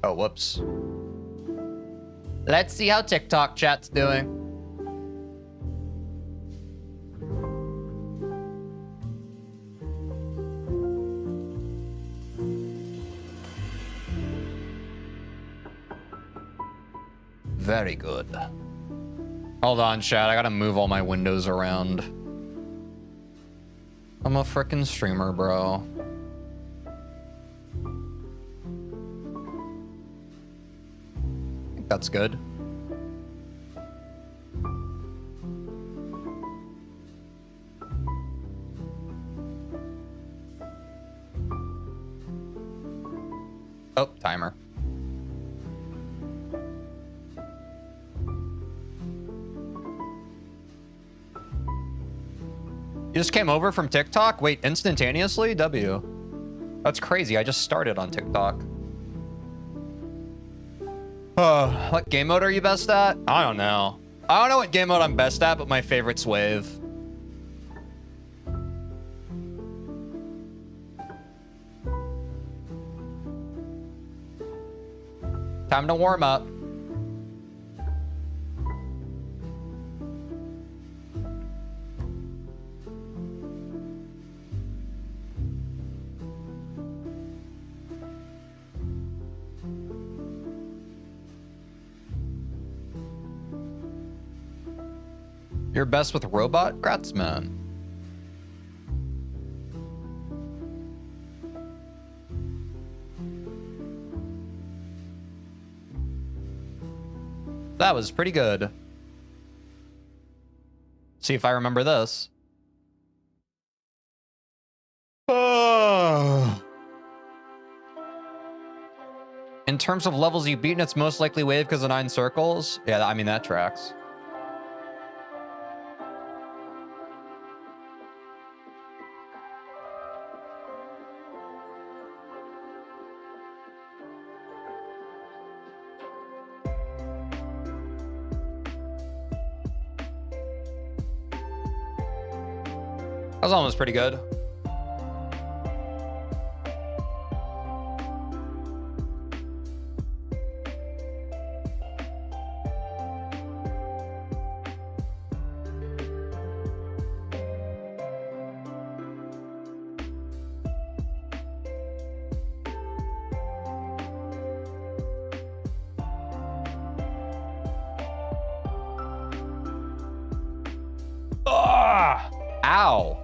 Oh, whoops. Let's see how TikTok chat's doing. Very good. Hold on, chat. I gotta move all my windows around. I'm a frickin' streamer, bro. I think that's good. Oh, timer. You just came over from TikTok? Wait, instantaneously? W. That's crazy. I just started on TikTok. What game mode are you best at? I don't know. I don't know what game mode I'm best at, but my favorite's Wave. Time to warm up. You're best with robot? Grats, man. That was pretty good. See if I remember this. In terms of levels you've beaten, it's most likely Wave because of 9 circles. Yeah, I mean, that tracks. That was almost pretty good. Ah! Ow.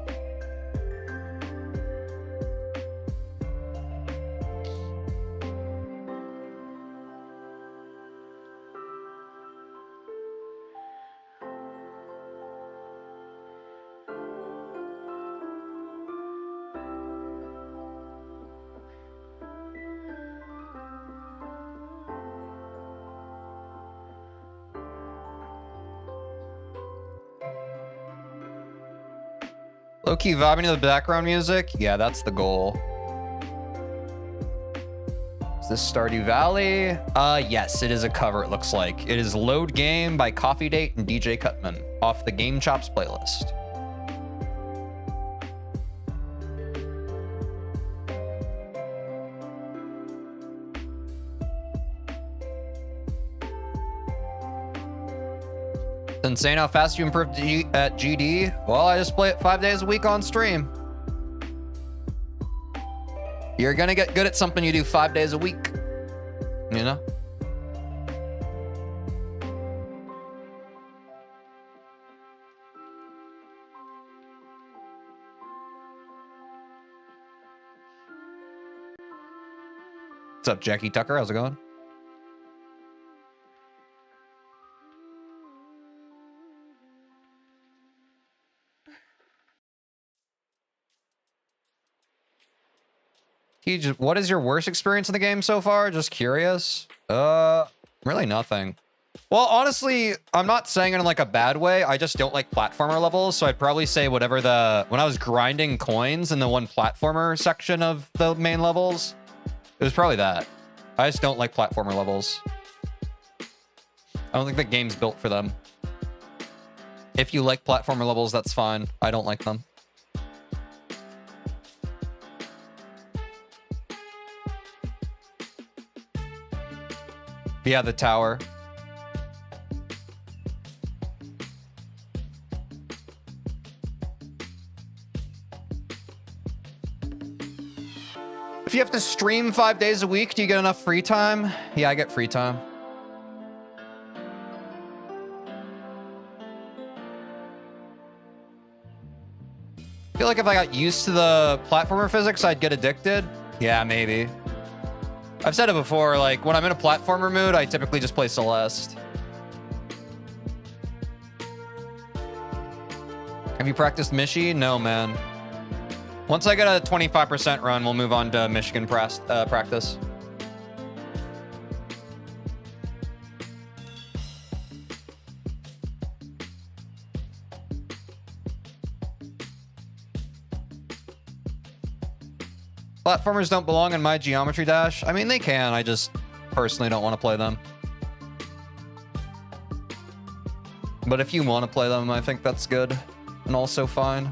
Low-key vibing to the background music? Yeah, that's the goal. Is this Stardew Valley? Yes, it is a cover, it looks like. It is Load Game by Coffee Date and DJ Cutman off the Game Chops playlist. It's insane how fast you improved at GD. Well, I just play it 5 days a week on stream. You're gonna get good at something you do 5 days a week. You know? What's up, Jackie Tucker? How's it going? What is your worst experience in the game so far? Just curious. Really nothing. Well, honestly, I'm not saying it in like a bad way. I just don't like platformer levels. So I'd probably say whatever when I was grinding coins in the one platformer section of the main levels, it was probably that. I just don't like platformer levels. I don't think the game's built for them. If you like platformer levels, that's fine. I don't like them. Yeah, the tower. If you have to stream 5 days a week, do you get enough free time? Yeah, I get free time. I feel like if I got used to the platformer physics, I'd get addicted. Yeah, maybe. I've said it before, like, when I'm in a platformer mood, I typically just play Celeste. Have you practiced Mishi? No, man. Once I get a 25% run, we'll move on to Michigan practice. Platformers don't belong in my Geometry Dash. I mean, they can. I just personally don't want to play them. But if you want to play them, I think that's good and also fine.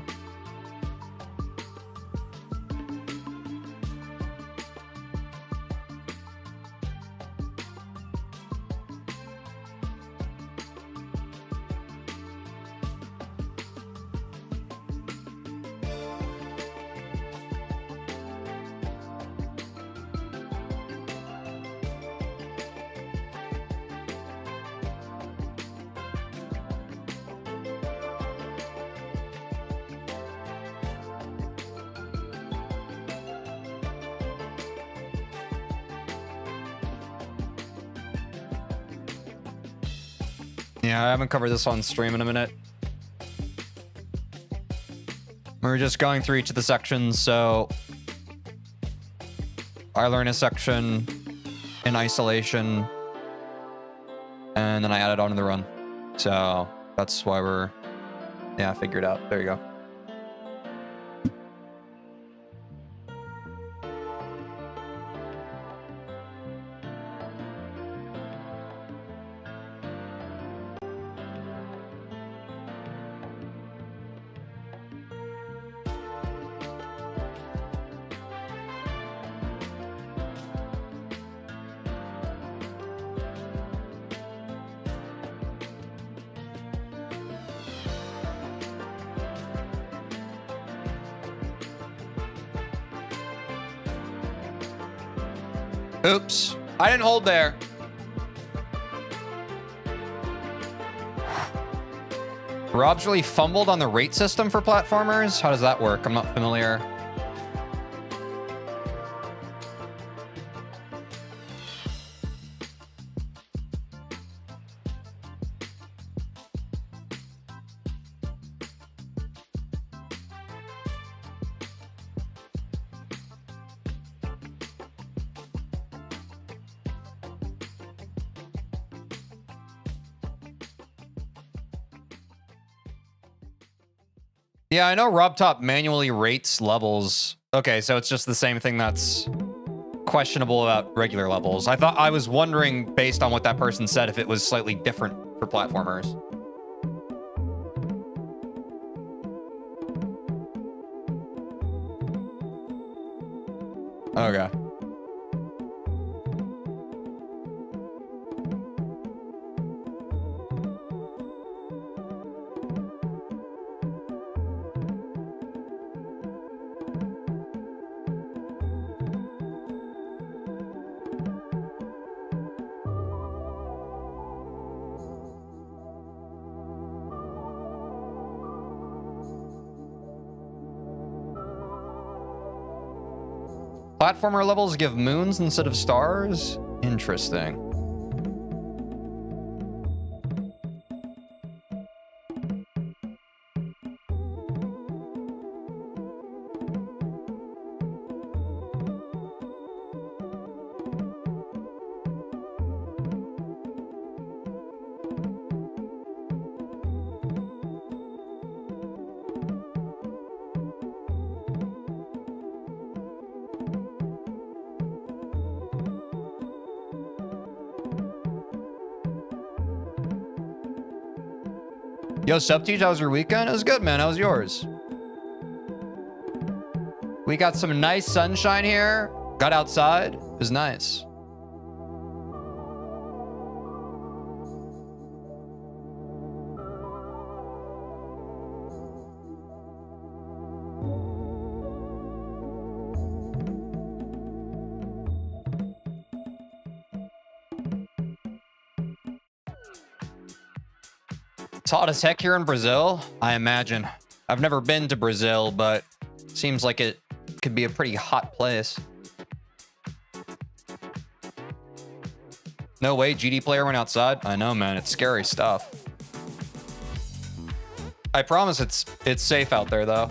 Yeah, I haven't covered this on stream in a minute. We're just going through each of the sections, so I learn a section in isolation, and then I add it onto the run. So that's why we're, yeah, figured out. There you go. Oops. I didn't hold there. Rob's really fumbled on the rate system for platformers. How does that work? I'm not familiar. Yeah, I know RobTop manually rates levels. Okay, so it's just the same thing that's questionable about regular levels. I was wondering, based on what that person said, if it was slightly different for platformers. Okay. Platformer levels give moons instead of stars? Interesting. Yo, Subteej, how was your weekend? It was good, man. How was yours? We got some nice sunshine here. Got outside. It was nice. It's hot as heck here in Brazil, I imagine. I've never been to Brazil, but seems like it could be a pretty hot place. No way, GD player went outside? I know, man. It's scary stuff. I promise it's safe out there, though.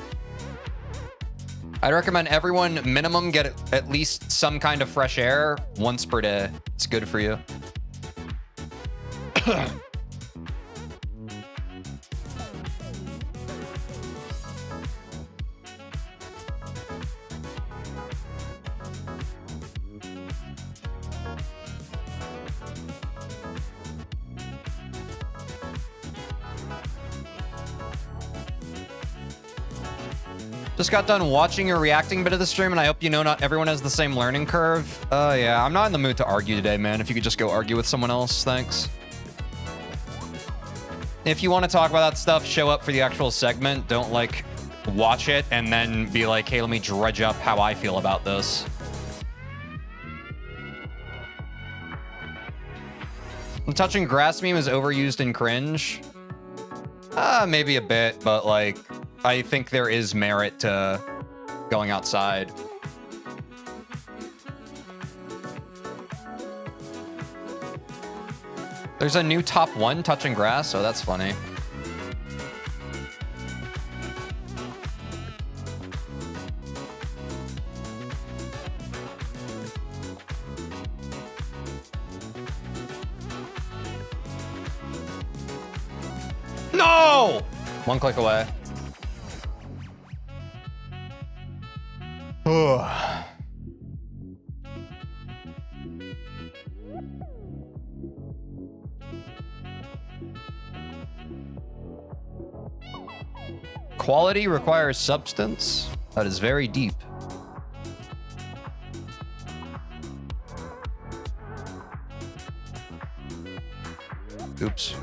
I'd recommend everyone minimum get at least some kind of fresh air once per day. It's good for you. Just got done watching your reacting bit of the stream, and I hope you know not everyone has the same learning curve. Yeah, I'm not in the mood to argue today, man. If you could just go argue with someone else, thanks. If you want to talk about that stuff, show up for the actual segment. Don't, like, watch it and then be like, hey, let me dredge up how I feel about this. The touching grass meme is overused and cringe. Maybe a bit, but, like, I think there is merit to going outside. There's a new top 1 touching grass, so that's funny. No! One click away. Quality requires substance. That is very deep. Oops.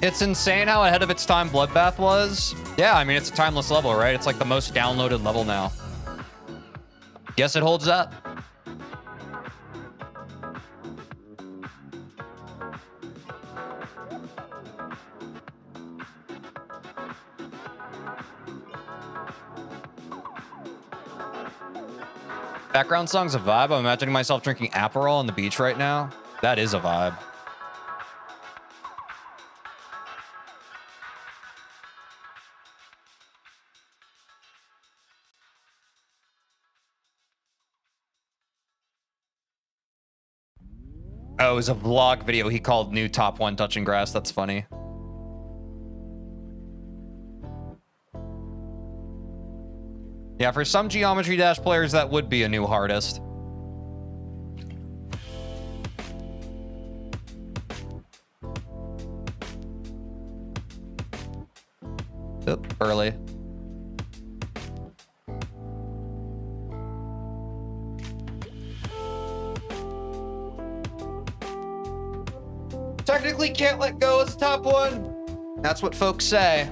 It's insane how ahead of its time Bloodbath was. Yeah, I mean, it's a timeless level, right? It's like the most downloaded level now. Guess it holds up. Background song's a vibe. I'm imagining myself drinking Aperol on the beach right now. That is a vibe. Oh, it was a vlog video he called new top 1 touching grass. That's funny. Yeah, for some Geometry Dash players, that would be a new hardest. Oop, early. technically can't let go as top one. That's what folks say.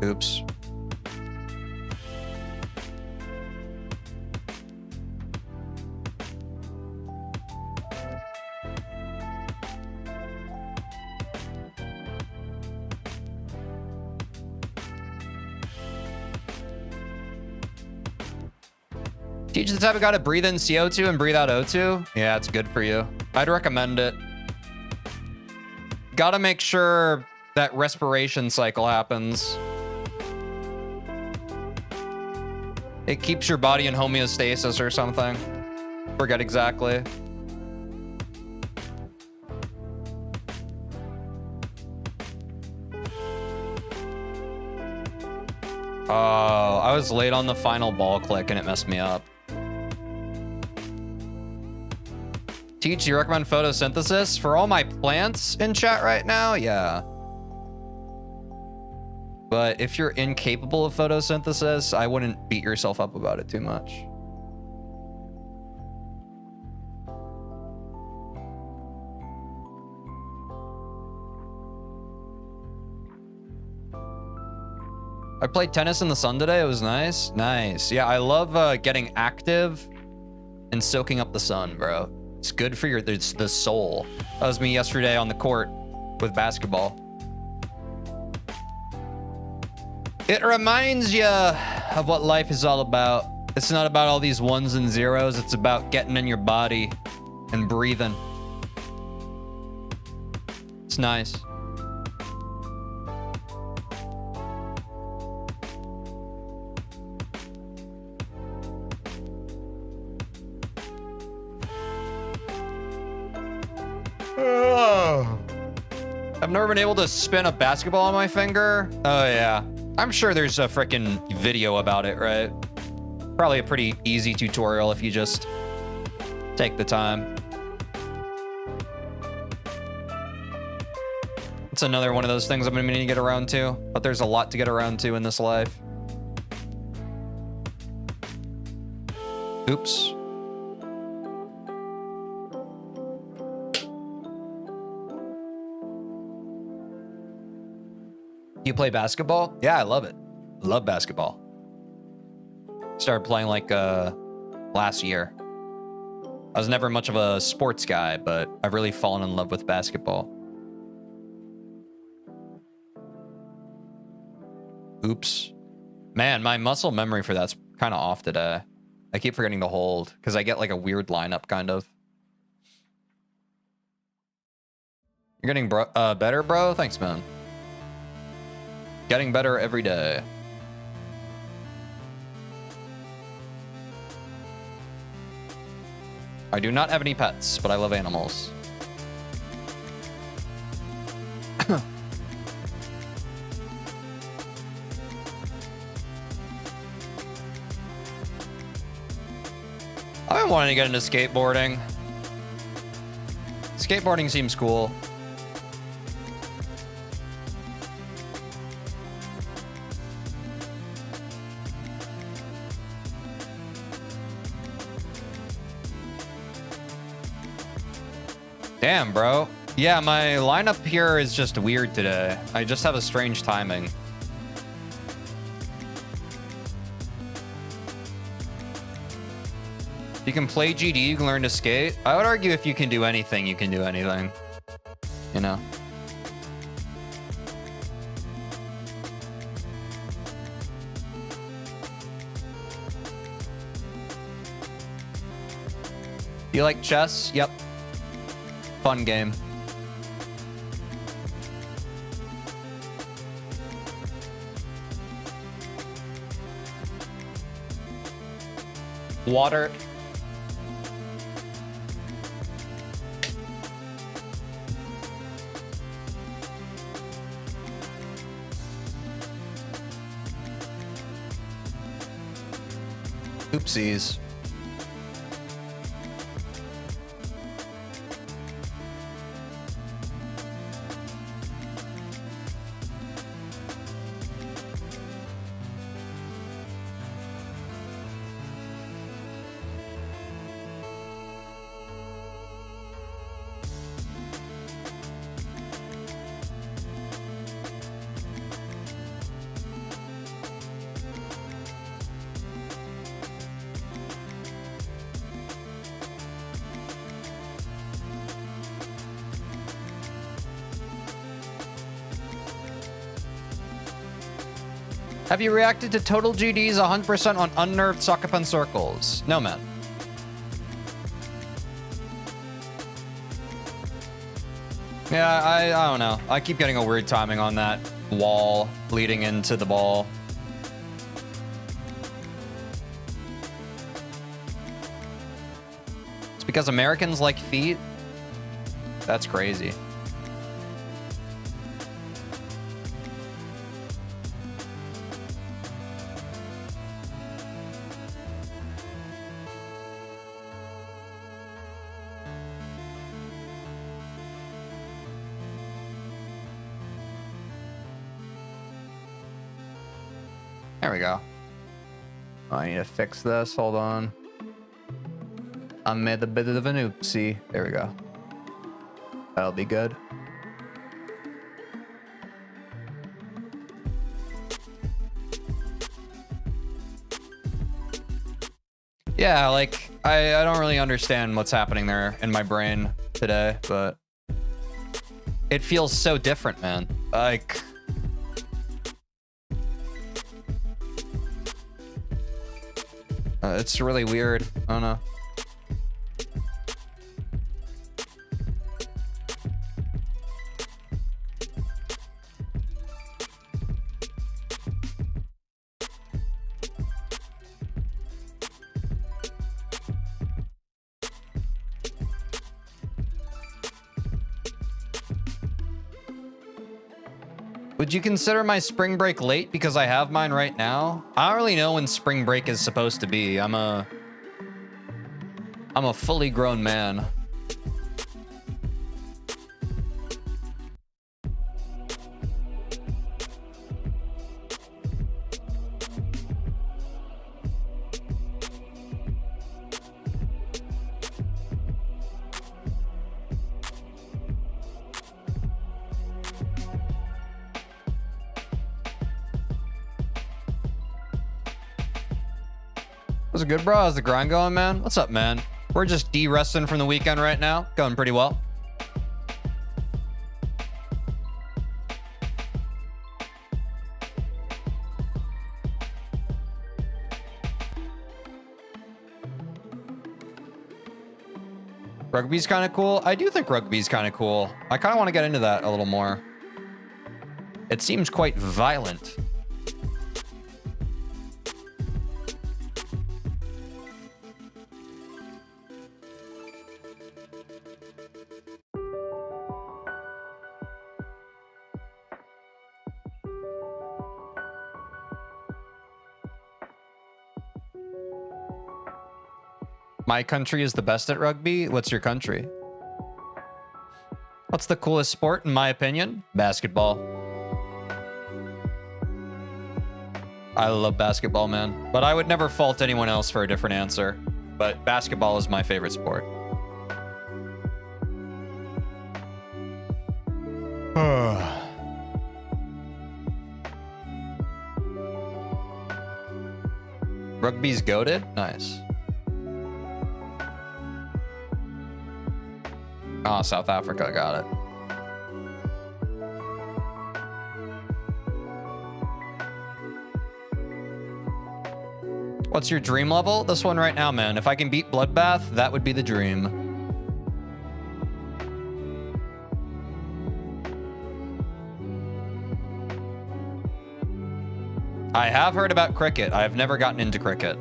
Oops. Teach the type of guy to breathe in CO2 and breathe out O2. Yeah, it's good for you. I'd recommend it. Gotta make sure that respiration cycle happens. It keeps your body in homeostasis or something. Forget exactly. Oh, I was late on the final ball click and it messed me up. Teach, you recommend photosynthesis for all my plants in chat right now? Yeah. But if you're incapable of photosynthesis, I wouldn't beat yourself up about it too much. I played tennis in the sun today. It was nice. Nice. Yeah, I love getting active and soaking up the sun, bro. It's good for your the soul. That was me yesterday on the court with basketball. It reminds you of what life is all about. It's not about all these ones and zeros. It's about getting in your body and breathing. It's nice. I've never been able to spin a basketball on my finger. Oh yeah. I'm sure there's a freaking video about it, right? Probably a pretty easy tutorial if you just take the time. It's another one of those things I'm gonna need to get around to, but there's a lot to get around to in this life. Oops. You play basketball? Yeah, I love it. Love basketball. Started playing like last year. I was never much of a sports guy, but I've really fallen in love with basketball. Oops. Man, my muscle memory for that's kind of off today. I keep forgetting to hold because I get like a weird lineup kind of. You're getting better, bro? Thanks, man. Getting better every day. I do not have any pets, but I love animals. I've been wanting to get into skateboarding. Skateboarding seems cool. Damn, bro. Yeah, my lineup here is just weird today. I just have a strange timing. You can play GD, you can learn to skate. I would argue if you can do anything, you can do anything. You know? You like chess? Yep. Fun game. Water. Oopsies. Have you reacted to Total GD's 100% on unnerved Sockupon circles? No, man. Yeah, I don't know. I keep getting a weird timing on that wall leading into the ball. It's because Americans like feet? That's crazy. There we go. Oh, I need to fix this. Hold on. I made a bit of an oopsie. There we go. That'll be good. Yeah, like, I don't really understand what's happening there in my brain today, but it feels so different, man. Like, it's really weird. I don't know. Would you consider my spring break late because I have mine right now? I don't really know when spring break is supposed to be. I'm a fully grown man. Was it good, bro? How's the grind going, man? What's up, man? We're just de-resting from the weekend right now. Going pretty well. Rugby's kind of cool. I do think rugby's kind of cool. I kind of want to get into that a little more. It seems quite violent. My country is the best at rugby. What's your country? What's the coolest sport, in my opinion? Basketball. I love basketball, man. But I would never fault anyone else for a different answer. But basketball is my favorite sport. Rugby's goated? Nice. Oh, South Africa, got it. What's your dream level? This one right now, man. If I can beat Bloodbath, that would be the dream. I have heard about cricket. I have never gotten into cricket.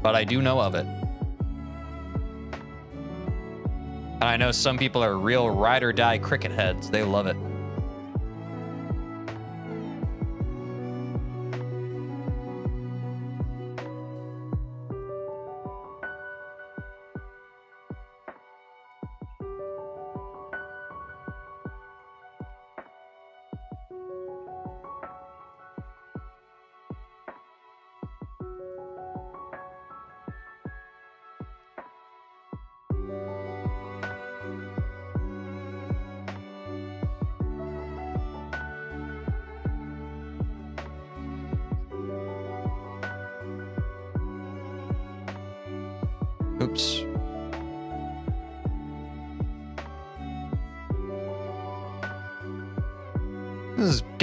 But I do know of it. And I know some people are real ride or die cricket heads. They love it.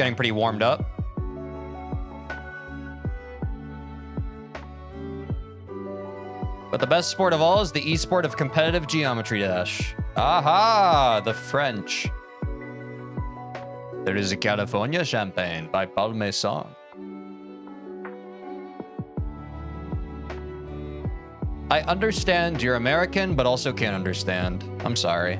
getting pretty warmed up. But the best sport of all is the esport of competitive geometry dash. Aha, the French. There is a California champagne by Paul Masson. I understand you're American, but also can't understand. I'm sorry.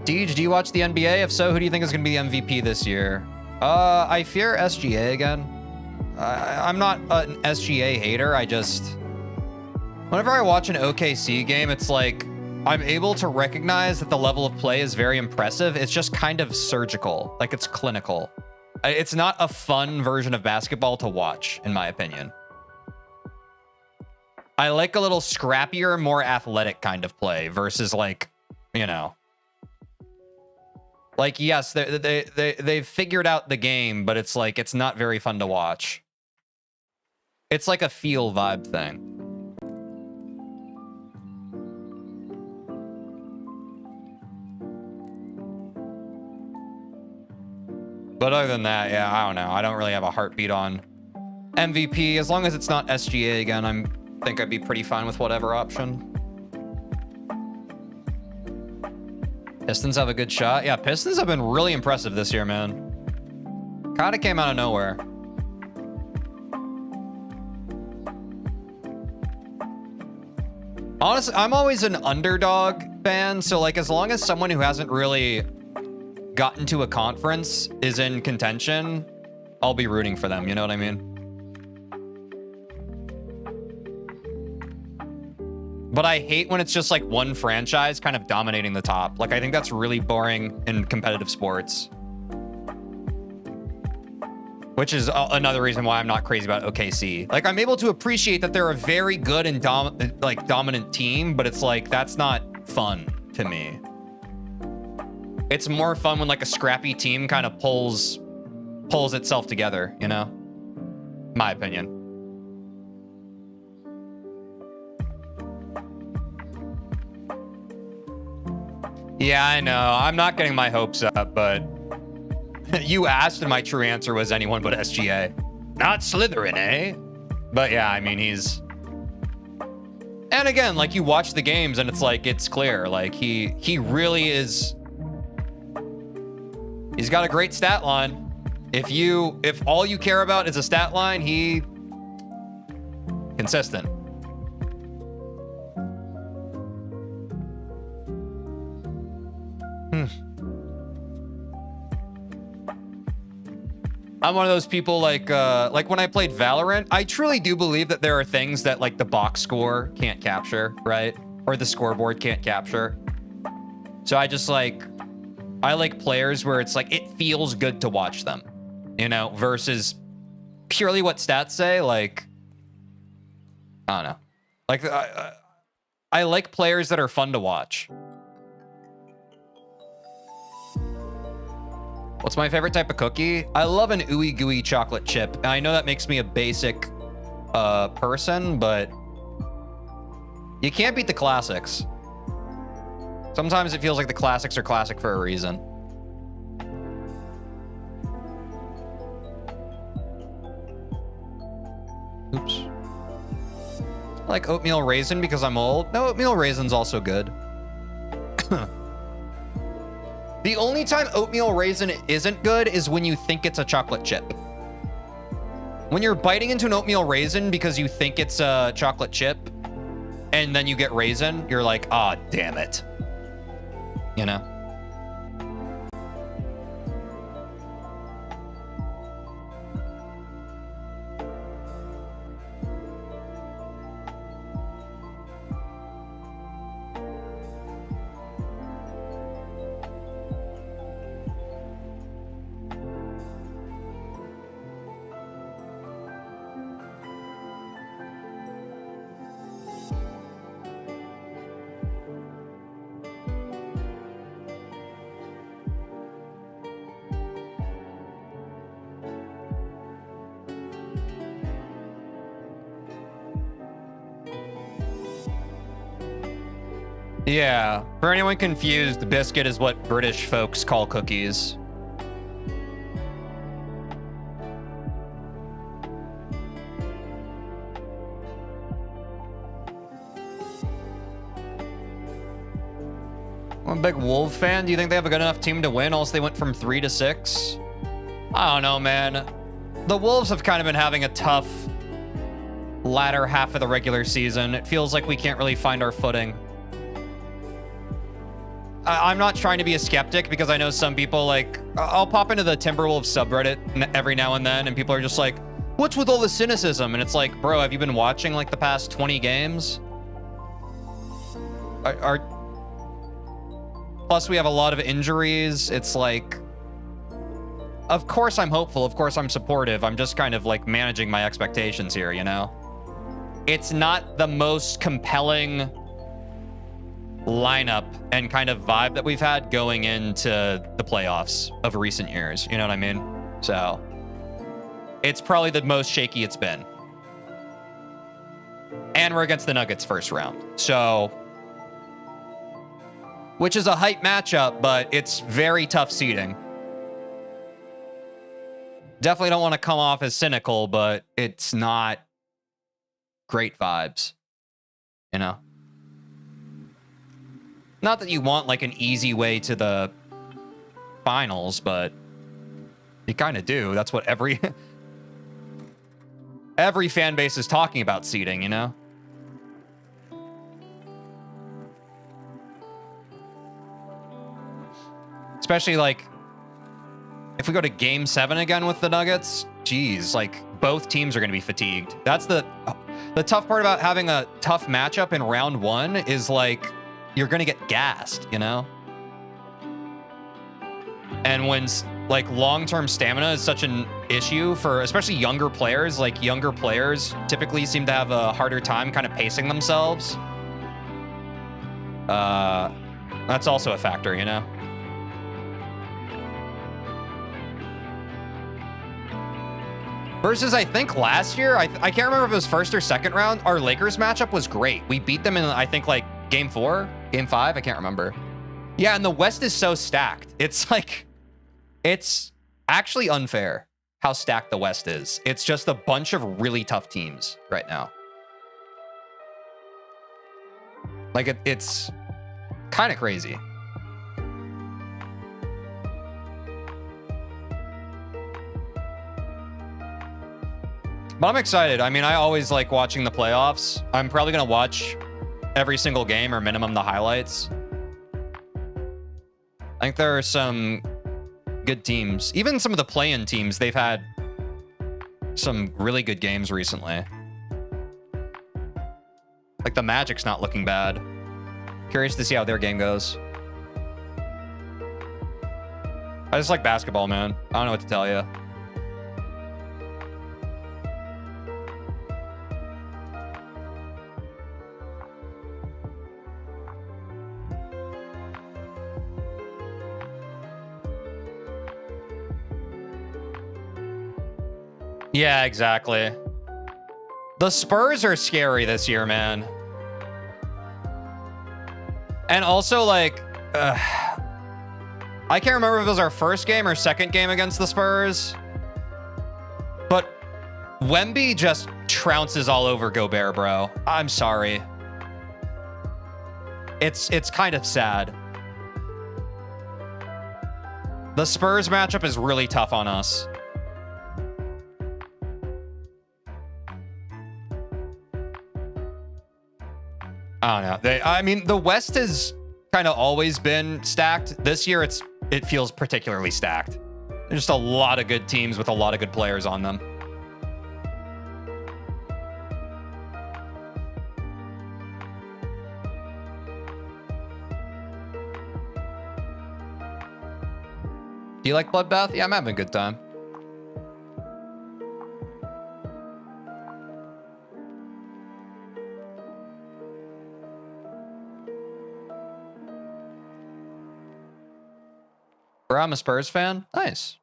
Deej, do you watch the NBA? If so, who do you think is going to be the MVP this year? I fear SGA again. I'm not an SGA hater. I just... Whenever I watch an OKC game, it's like I'm able to recognize that the level of play is very impressive. It's just kind of surgical. Like, it's clinical. It's not a fun version of basketball to watch, in my opinion. I like a little scrappier, more athletic kind of play versus, like, you know... Like, yes, they've figured out the game, but it's like, it's not very fun to watch. It's like a feel vibe thing. But other than that, yeah, I don't know. I don't really have a heartbeat on MVP. As long as it's not SGA again, I think I'd be pretty fine with whatever option. Pistons have a good shot. Yeah, Pistons have been really impressive this year, man. Kind of came out of nowhere. Honestly, I'm always an underdog fan, so like as long as someone who hasn't really gotten to a conference is in contention, I'll be rooting for them, you know what I mean? But I hate when it's just like one franchise kind of dominating the top. Like, I think that's really boring in competitive sports. Which is another reason why I'm not crazy about OKC. Like, I'm able to appreciate that they're a very good and dominant team, but it's like, that's not fun to me. It's more fun when like a scrappy team kind of pulls itself together, you know? My opinion. Yeah, I know. I'm not getting my hopes up, but you asked and my true answer was anyone but SGA. Not Slytherin, eh? But yeah, I mean, he's... And again, like, you watch the games and it's like, it's clear. Like, he really is... He's got a great stat line. If all you care about is a stat line, he... Consistent. I'm one of those people like when I played Valorant, I truly do believe that there are things that like the box score can't capture, right? Or the scoreboard can't capture. So I like players where it's like, it feels good to watch them, you know, versus purely what stats say. Like, I don't know. Like, I like players that are fun to watch. What's my favorite type of cookie? I love an ooey gooey chocolate chip. I know that makes me a basic person, but you can't beat the classics. Sometimes it feels like the classics are classic for a reason. Oops. I like oatmeal raisin because I'm old. No, oatmeal raisin's also good. The only time oatmeal raisin isn't good is when you think it's a chocolate chip. When you're biting into an oatmeal raisin because you think it's a chocolate chip, and then you get raisin, you're like, ah, damn it. You know? Yeah, for anyone confused, biscuit is what British folks call cookies. I'm a big Wolves fan. Do you think they have a good enough team to win? Also, they went from 3 to 6. I don't know, man. The Wolves have kind of been having a tough latter half of the regular season. It feels like we can't really find our footing. I'm not trying to be a skeptic because I know some people, like, I'll pop into the Timberwolves subreddit every now and then and people are just like, what's with all the cynicism? And it's like, bro, have you been watching like the past 20 games? Plus we have a lot of injuries. It's like, of course I'm hopeful. Of course I'm supportive. I'm just kind of like managing my expectations here, you know? It's not the most compelling lineup and kind of vibe that we've had going into the playoffs of recent years. You know what I mean? So it's probably the most shaky it's been. And we're against the Nuggets first round. So, which is a hype matchup, but it's very tough seeding. Definitely don't want to come off as cynical, but it's not great vibes, you know? Not that you want like an easy way to the finals, but you kind of do. That's what every fan base is talking about seeding, you know? Especially like if we go to game 7 again with the Nuggets, geez, like both teams are going to be fatigued. That's the tough part about having a tough matchup in round 1 is like you're going to get gassed, you know? And when like long-term stamina is such an issue for especially younger players, like younger players typically seem to have a harder time kind of pacing themselves. That's also a factor, you know? Versus, I think last year, I can't remember if it was first or second round, our Lakers matchup was great. We beat them in, I think, like, game 4, game 5, I can't remember. Yeah, and the West is so stacked. It's like, it's actually unfair how stacked the West is. It's just a bunch of really tough teams right now. Like, it's kind of crazy. But I'm excited. I mean, I always like watching the playoffs. I'm probably going to watch every single game or minimum the highlights. I think there are some good teams. Even some of the play-in teams, they've had some really good games recently. Like the Magic's not looking bad. Curious to see how their game goes. I just like basketball, man. I don't know what to tell you. Yeah, exactly. The Spurs are scary this year, man. And also, like, I can't remember if it was our first game or second game against the Spurs, but Wemby just trounces all over Gobert, bro. I'm sorry. It's kind of sad. The Spurs matchup is really tough on us. I don't know. I mean, the West has kind of always been stacked. This year, it feels particularly stacked. There's just a lot of good teams with a lot of good players on them. Do you like Bloodbath? Yeah, I'm having a good time. I'm a Spurs fan. Nice.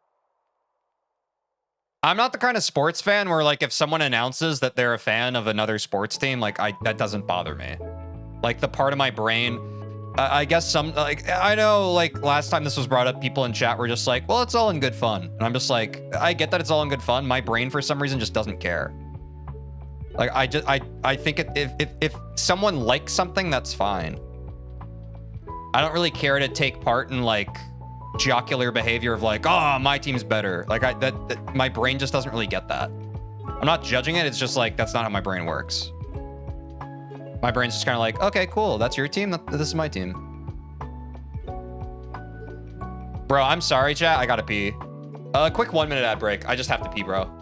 I'm not the kind of sports fan where, like, if someone announces that they're a fan of another sports team, like, that doesn't bother me. Like, the part of my brain, I guess some, like, I know, like, last time this was brought up, people in chat were just like, well, it's all in good fun. And I'm just like, I get that it's all in good fun. My brain, for some reason, just doesn't care. Like, I think if someone likes something, that's fine. I don't really care to take part in, like, jocular behavior of, like, oh, my team's better. Like, my brain just doesn't really get that. I'm not judging it. It's just, like, that's not how my brain works. My brain's just kind of like, okay, cool. That's your team. This is my team. Bro, I'm sorry, chat. I gotta pee. Quick 1 minute ad break. I just have to pee, bro.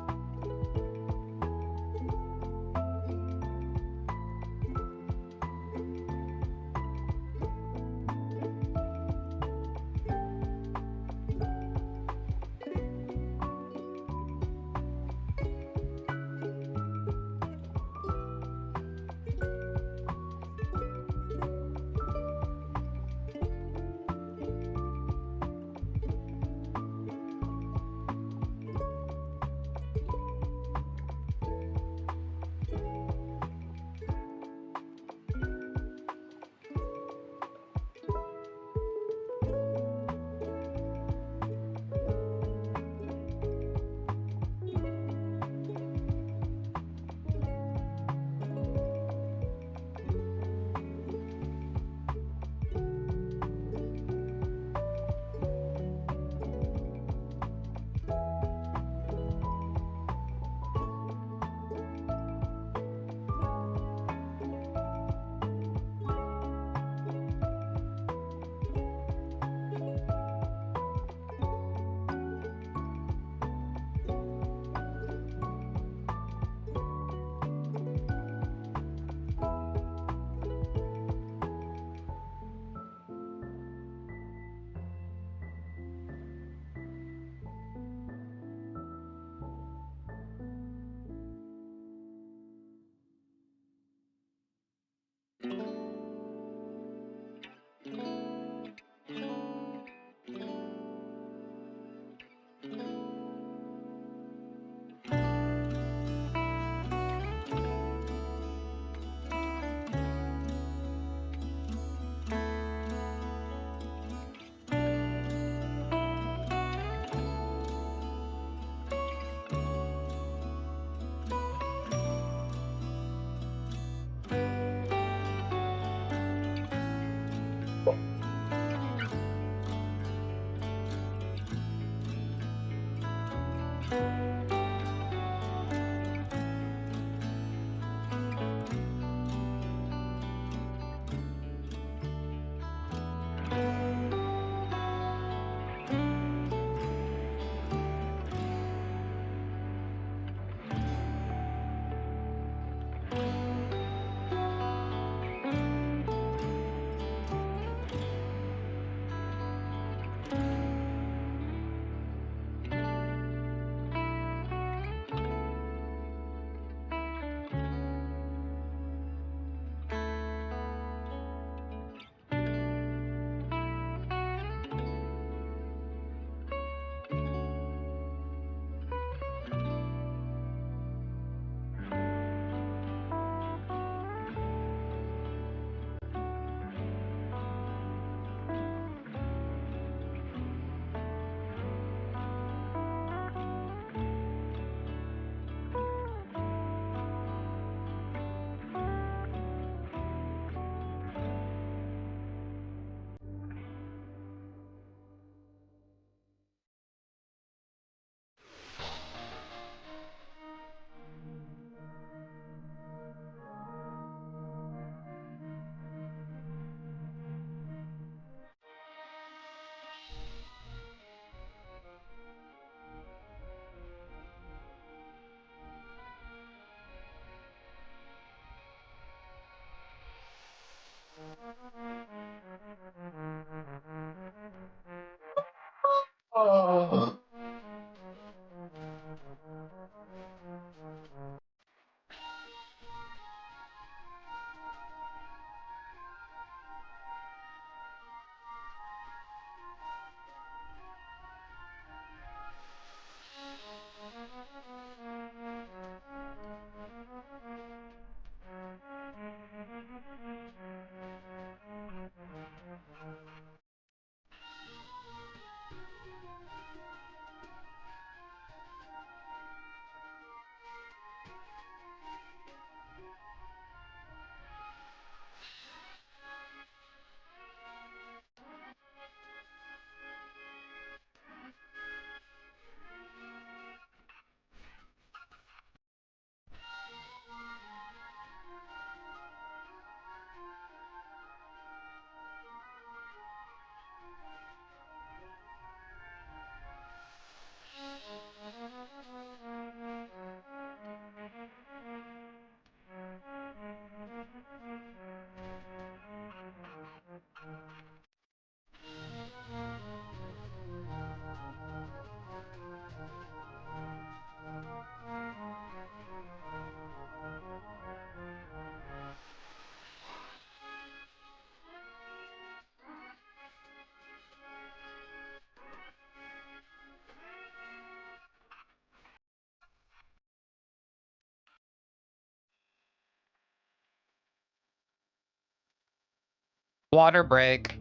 Water break.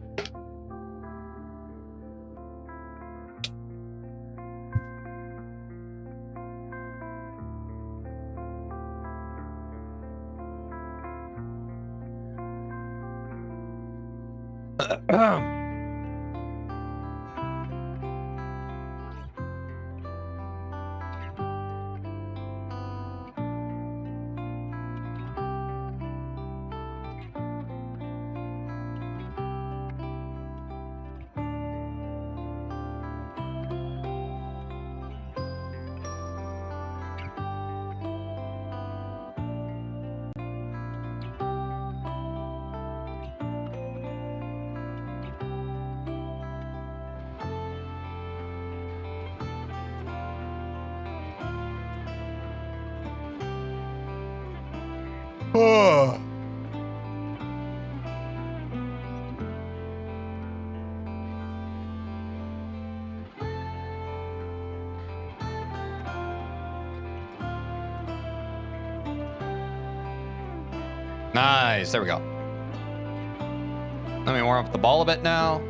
Oh. Nice. There we go. Let me warm up the ball a bit now.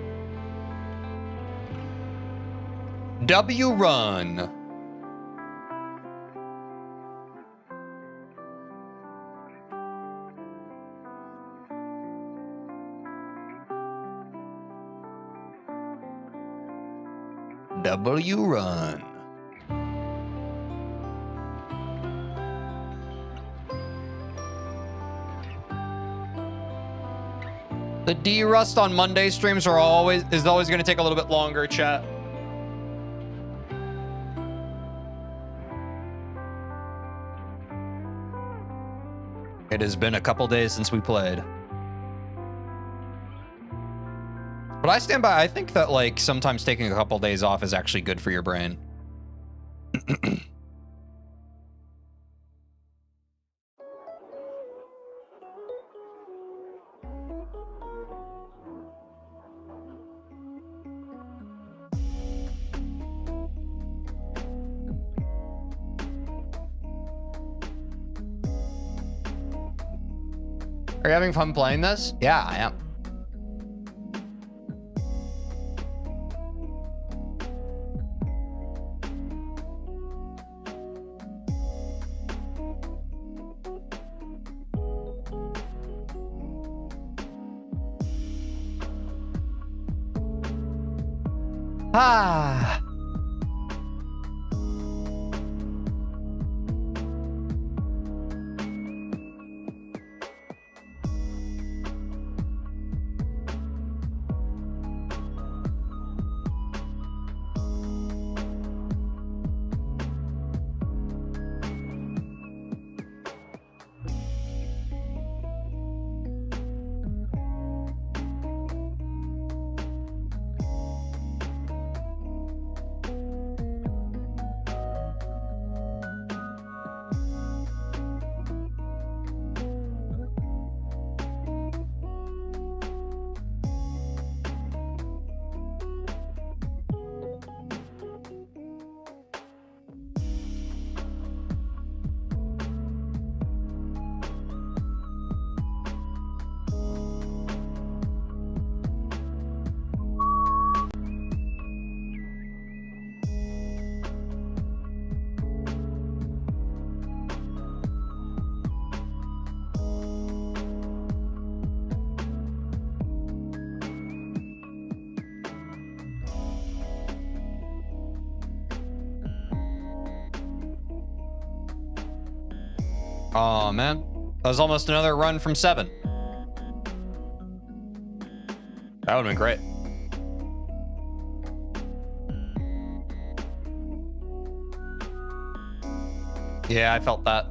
W run. W run. The D rust on Monday streams is always going to take a little bit longer, chat. It has been a couple days since we played. But I stand by, I think that like sometimes taking a couple days off is actually good for your brain. Are you having fun playing this? Yeah, I am. Ah. Oh man, that was almost another run from 7. That would have been great. Yeah, I felt that.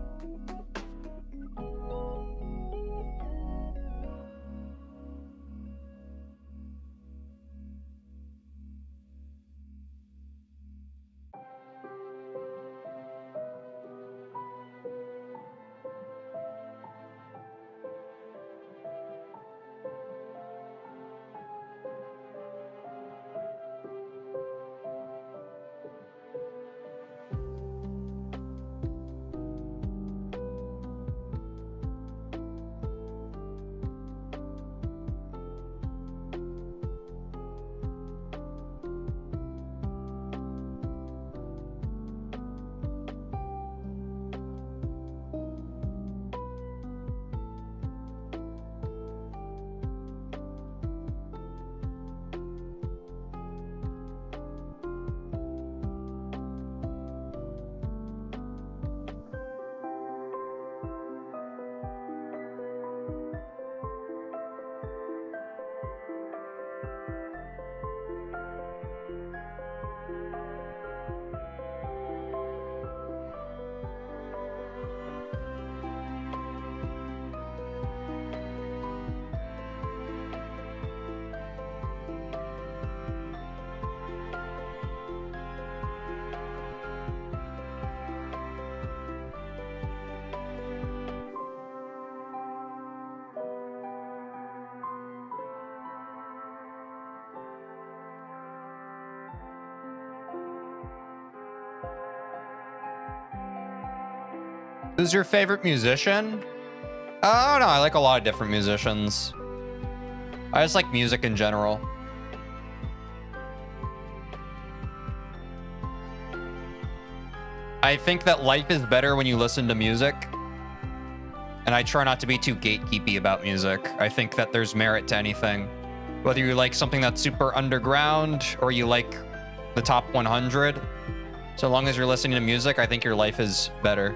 Who's your favorite musician? I don't know. I like a lot of different musicians. I just like music in general. I think that life is better when you listen to music. And I try not to be too gatekeepy about music. I think that there's merit to anything. Whether you like something that's super underground or you like the top 100. So long as you're listening to music, I think your life is better.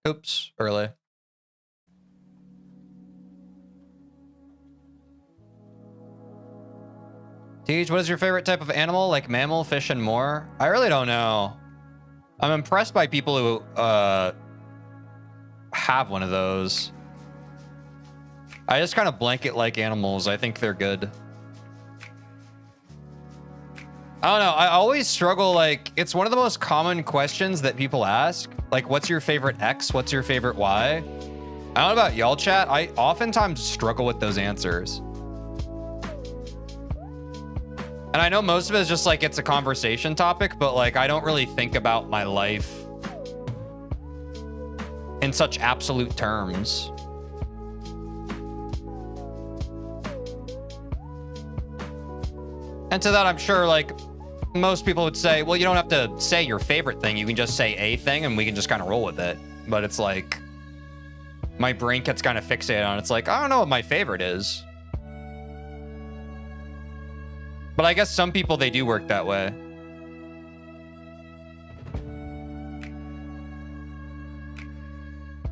Oops, early. Teej, what is your favorite type of animal? Like mammal, fish, and more? I really don't know. I'm impressed by people who have one of those. I just kind of blanket like animals. I think they're good. I don't know. I always struggle. Like, it's one of the most common questions that people ask. Like, what's your favorite X? What's your favorite Y? I don't know about y'all, chat. I oftentimes struggle with those answers. And I know most of it is just like it's a conversation topic, but like I don't really think about my life in such absolute terms. And to that, I'm sure like most people would say, well, you don't have to say your favorite thing. You can just say a thing and we can just kind of roll with it. But it's like my brain gets kind of fixated on it. It's like, I don't know what my favorite is. But I guess some people, they do work that way. I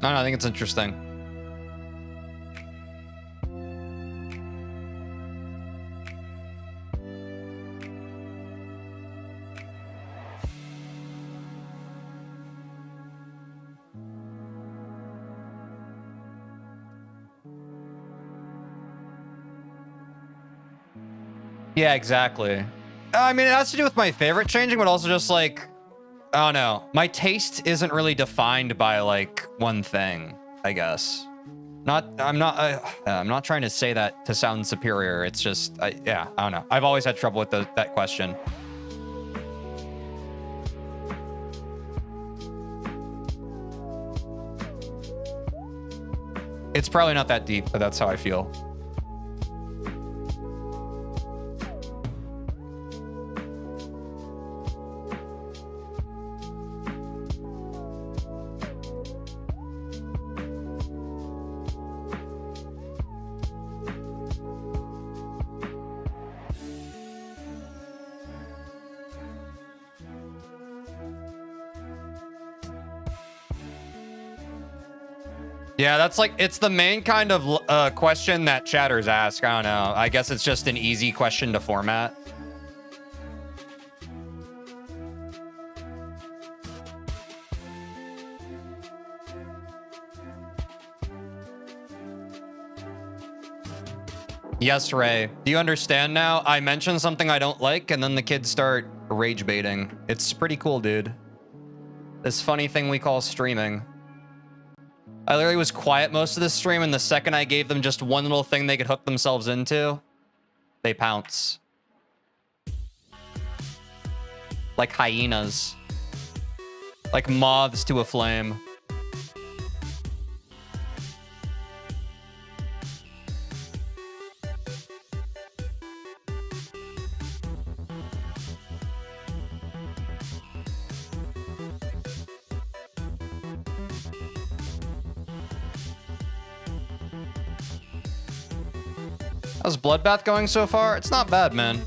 don't know, I think it's interesting. Yeah, exactly. I mean, it has to do with my favorite changing, but also just like, I don't know. My taste isn't really defined by like one thing, I guess. I'm not trying to say that to sound superior. It's just, yeah, I don't know. I've always had trouble with that question. It's probably not that deep, but that's how I feel. Yeah, that's like, it's the main kind of question that chatters ask. I don't know. I guess it's just an easy question to format. Yes, Ray. Do you understand now? I mention something I don't like, and then the kids start rage baiting. It's pretty cool, dude. This funny thing we call streaming. I literally was quiet most of the stream, and the second I gave them just one little thing they could hook themselves into, they pounce. Like hyenas. Like moths to a flame. How's Bloodbath going so far? It's not bad, man.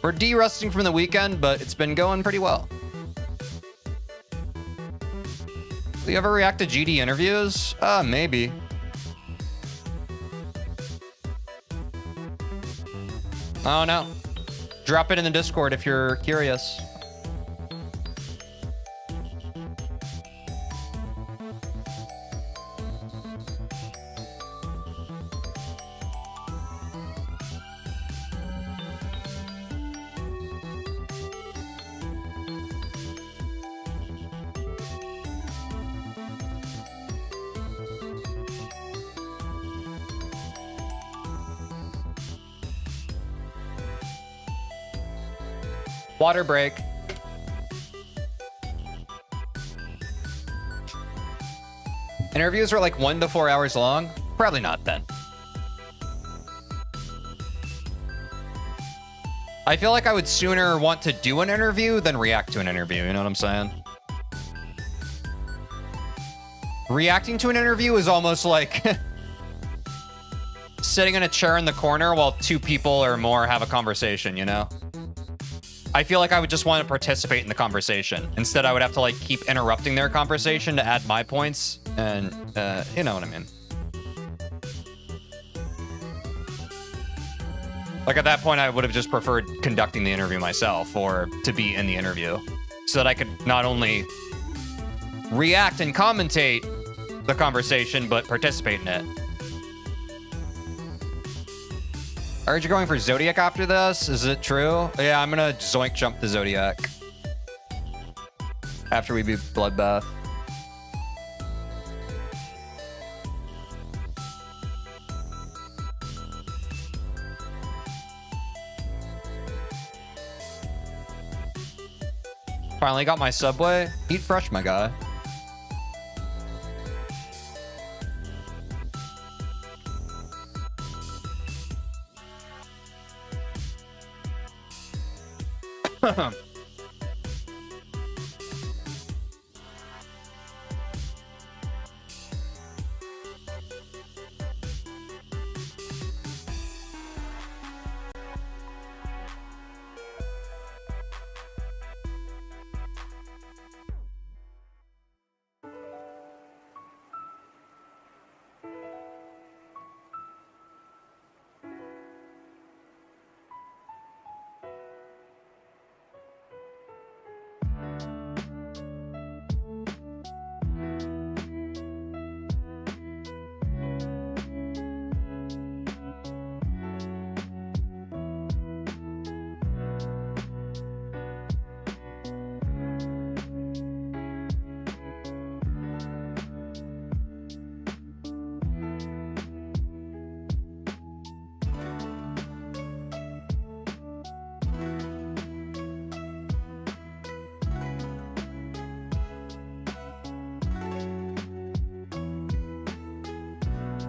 We're de-resting from the weekend, but it's been going pretty well. Do you ever react to GD interviews? Maybe. Oh no. Drop it in the Discord if you're curious. Water break. Interviews are like 1 to 4 hours long? Probably not then. I feel like I would sooner want to do an interview than react to an interview, you know what I'm saying? Reacting to an interview is almost like sitting in a chair in the corner while 2 people or more have a conversation, you know? I feel like I would just want to participate in the conversation. Instead, I would have to like keep interrupting their conversation to add my points, and you know what I mean. Like at that point, I would have just preferred conducting the interview myself or to be in the interview so that I could not only react and commentate the conversation, but participate in it. I heard you're going for Zodiac after this. Is it true? Yeah, I'm gonna zoink jump the Zodiac after we beat Bloodbath. Finally got my Subway. Eat fresh, my guy.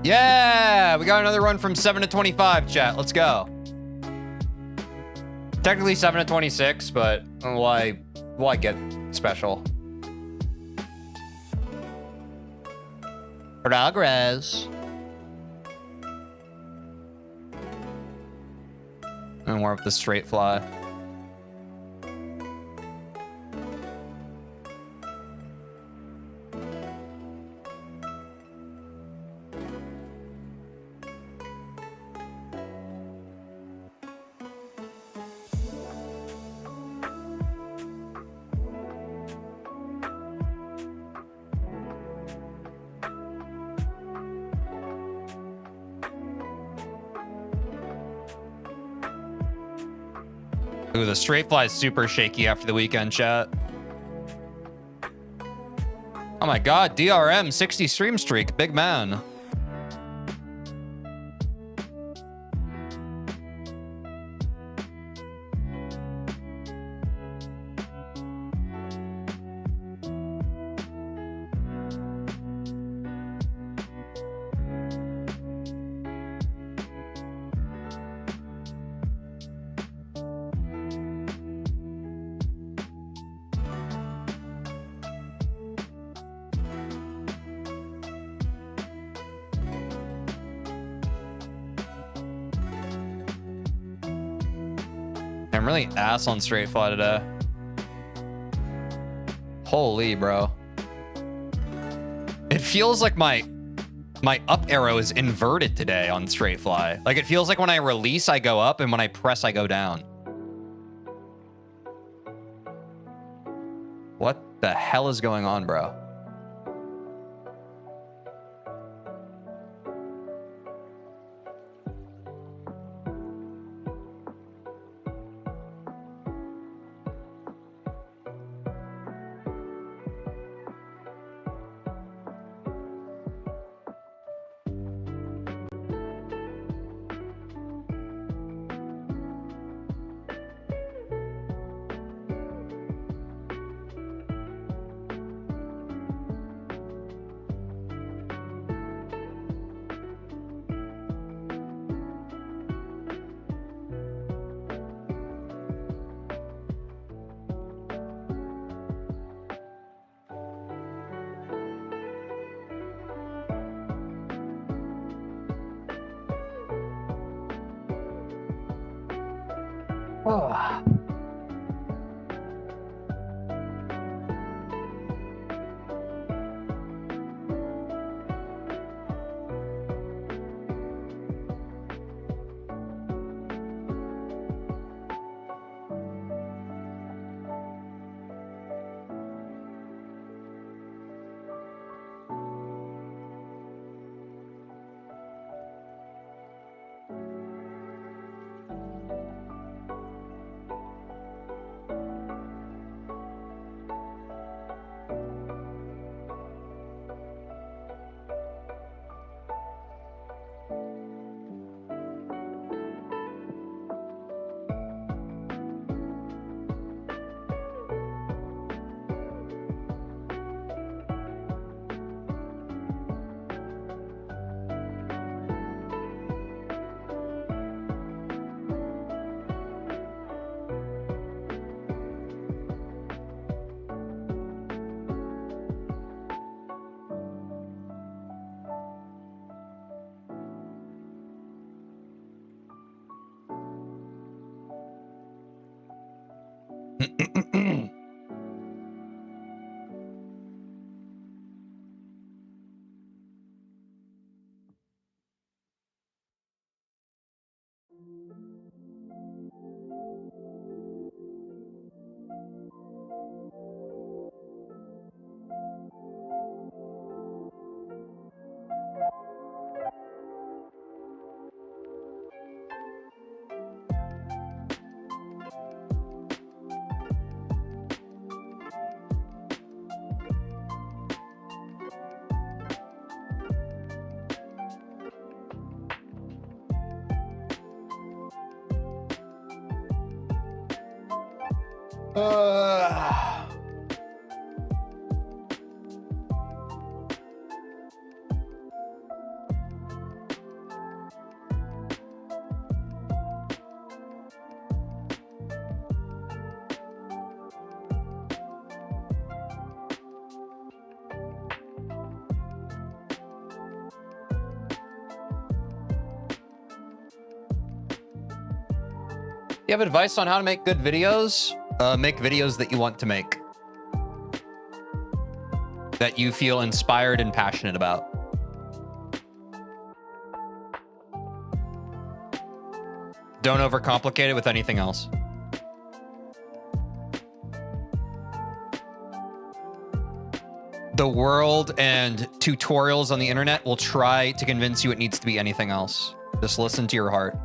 Yeah, we got another run from 7 to 25, chat. Let's go. Technically 7 to 26, but why get special? Progress. And warm up the straight fly. Ooh, the straight fly is super shaky after the weekend, chat. Oh my god, DRM 60 stream streak, big man. I'm really ass on straight fly today. Holy, bro. It feels like my up arrow is inverted today on straight fly. Like it feels like when I release, I go up, and when I press, I go down. What the hell is going on, bro? Oh. You have advice on how to make good videos? Make videos that you want to make. That you feel inspired and passionate about. Don't overcomplicate it with anything else. The world and tutorials on the internet will try to convince you it needs to be anything else. Just listen to your heart.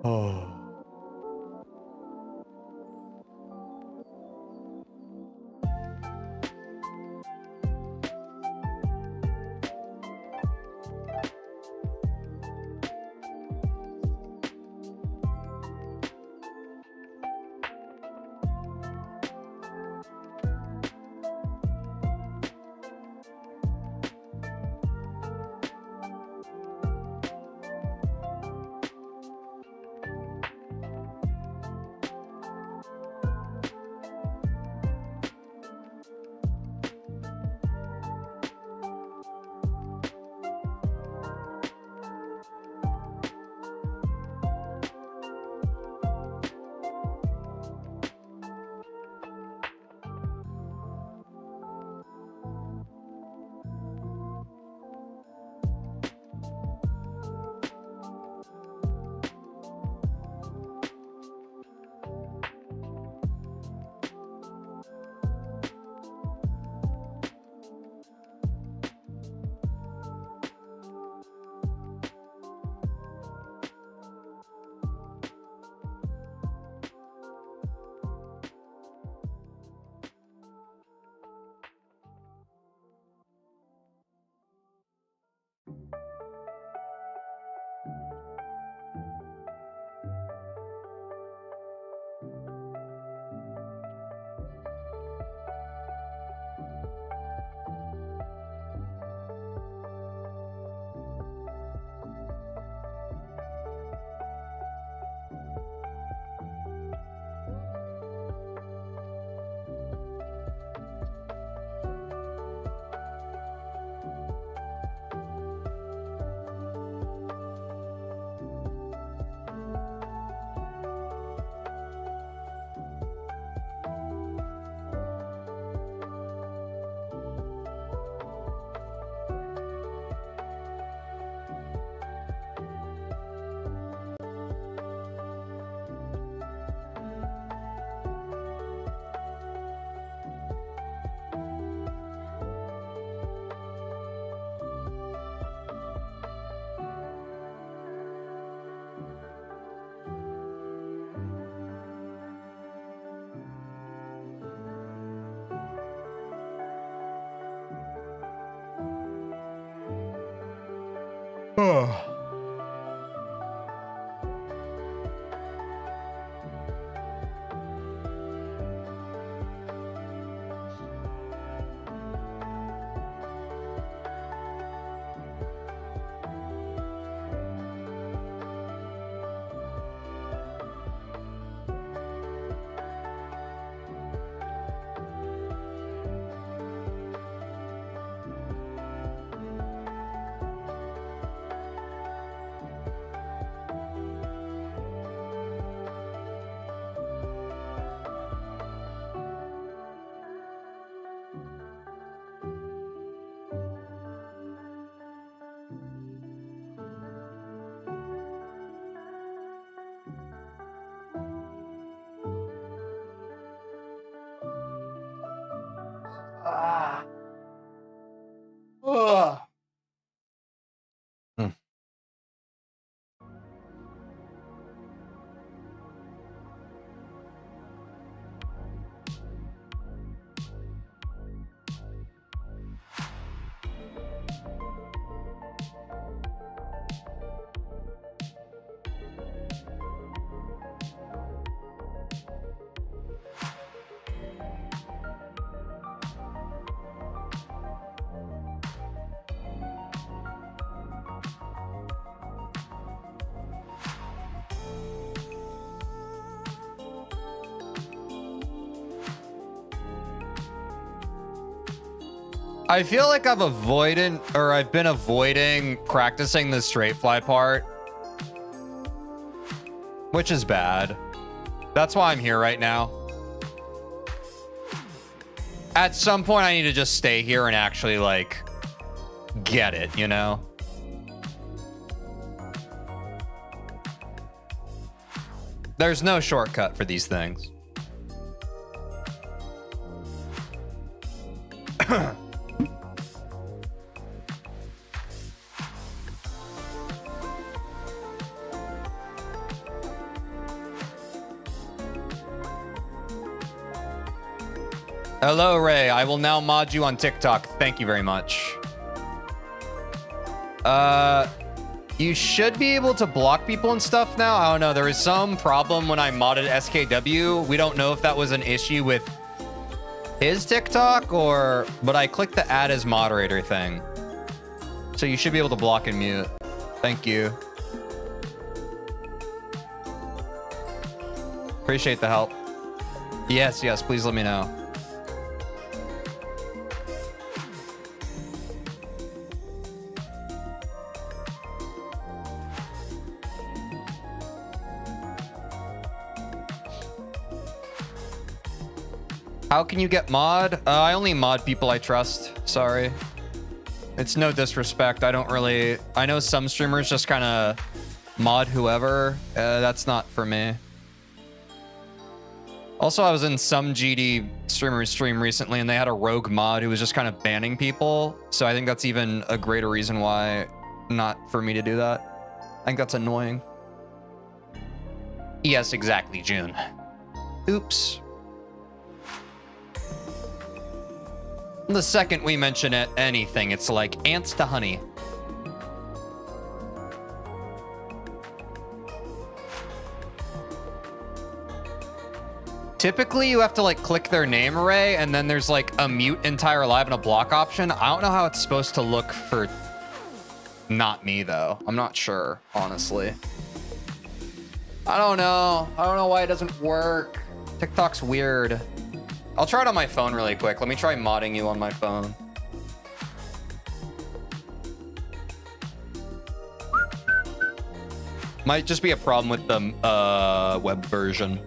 Oh. I feel like I've been avoiding practicing the straight fly part, which is bad. That's why I'm here right now. At some point, I need to just stay here and actually, like, get it, you know? There's no shortcut for these things. Hello, Ray. I will now mod you on TikTok. Thank you very much. You should be able to block people and stuff now. I don't know. There was some problem when I modded SKW. We don't know if that was an issue with his TikTok or... But I clicked the add as moderator thing. So you should be able to block and mute. Thank you. Appreciate the help. Yes, yes. Please let me know. How can you get mod? I only mod people I trust. Sorry. It's no disrespect. I don't really... I know some streamers just kind of mod whoever. That's not for me. Also, I was in some GD streamer's stream recently, and they had a rogue mod who was just kind of banning people. So I think that's even a greater reason why not for me to do that. I think that's annoying. Yes, exactly, June. Oops. The second we mention it, anything, it's like ants to honey. Typically, you have to like click their name array, and then there's like a mute entire live and a block option. I don't know how it's supposed to look for not me though. I'm not sure, honestly. I don't know. I don't know why it doesn't work. TikTok's weird. I'll try it on my phone really quick. Let me try modding you on my phone. Might just be a problem with the web version.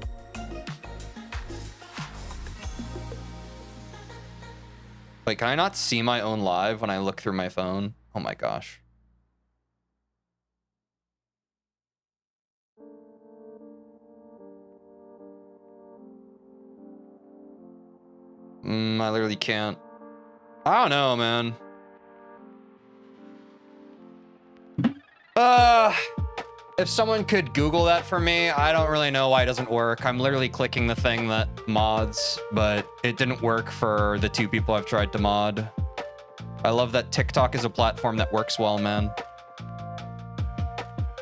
Wait, can I not see my own live when I look through my phone? Oh my gosh. I literally can't. I don't know, man. If someone could Google that for me, I don't really know why it doesn't work. I'm literally clicking the thing that mods, but it didn't work for the 2 people I've tried to mod. I love that TikTok is a platform that works well, man.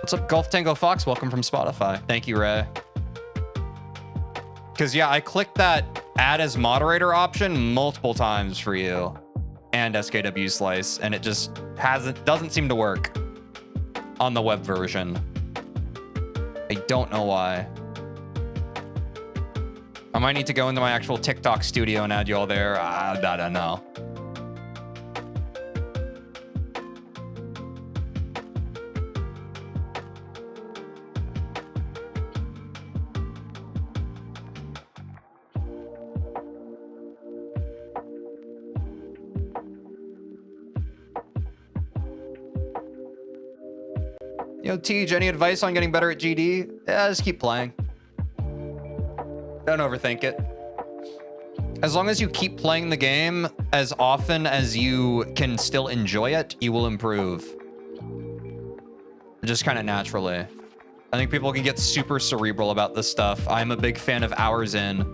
What's up, Golf Tango Fox? Welcome from Spotify. Thank you, Ray. Because, yeah, I clicked that add as moderator option multiple times for you and SKW Slice, and it just doesn't seem to work on the web version. I don't know why. I might need to go into my actual TikTok studio and add you all there. I don't know. Yo, Tej, any advice on getting better at GD? Yeah, just keep playing. Don't overthink it. As long as you keep playing the game as often as you can still enjoy it, you will improve. Just kind of naturally. I think people can get super cerebral about this stuff. I'm a big fan of hours in.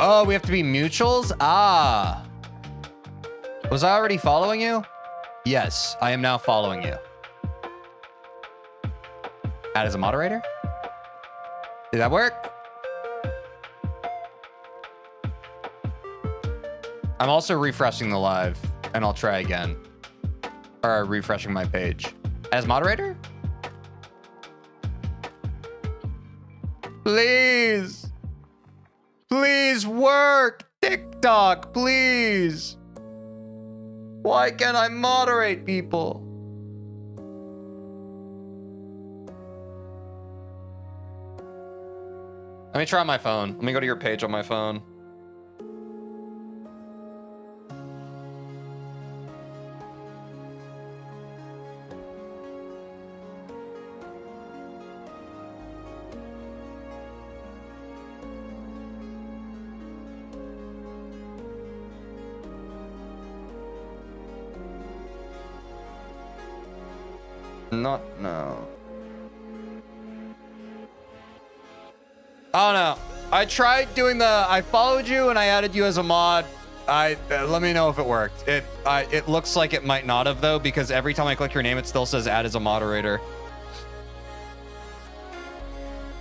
Oh, we have to be mutuals? Ah. Was I already following you? Yes, I am now following you. Add as a moderator? Did that work? I'm also refreshing the live, and I'll try again. Or refreshing my page. As moderator? Please. Please work. TikTok, please. Why can't I moderate people? Let me try my phone. Let me go to your page on my phone. Not no. Oh no. I tried doing I followed you and I added you as a mod. Let me know if it worked. It looks like it might not have though, because every time I click your name it still says add as a moderator.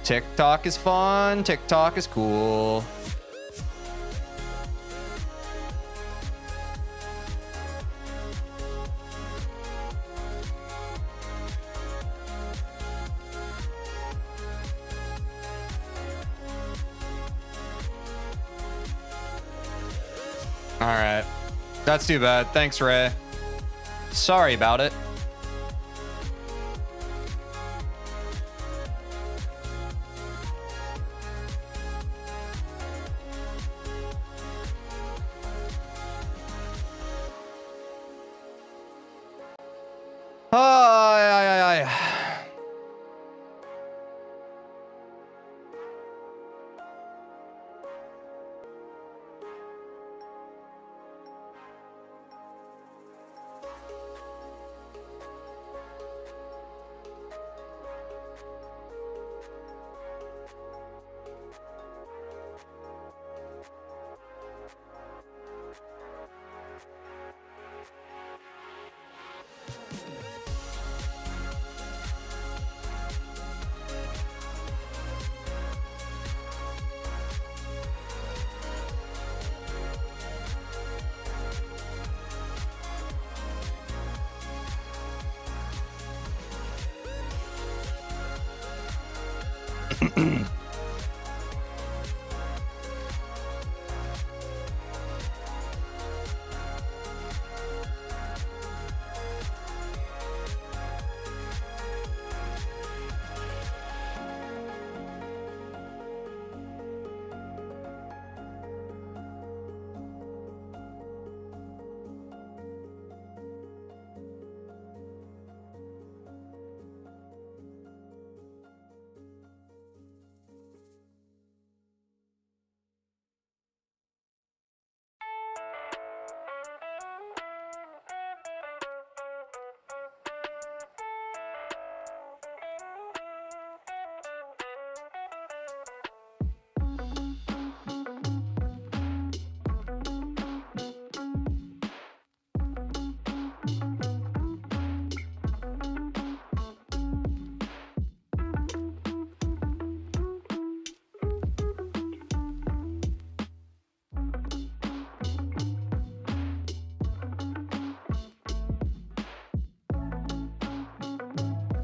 TikTok is fun. TikTok is cool. All right. That's too bad. Thanks, Ray. Sorry about it.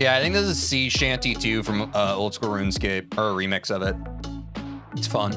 Yeah, I think this is Sea Shanty 2 from Old School RuneScape, or a remix of it. It's fun.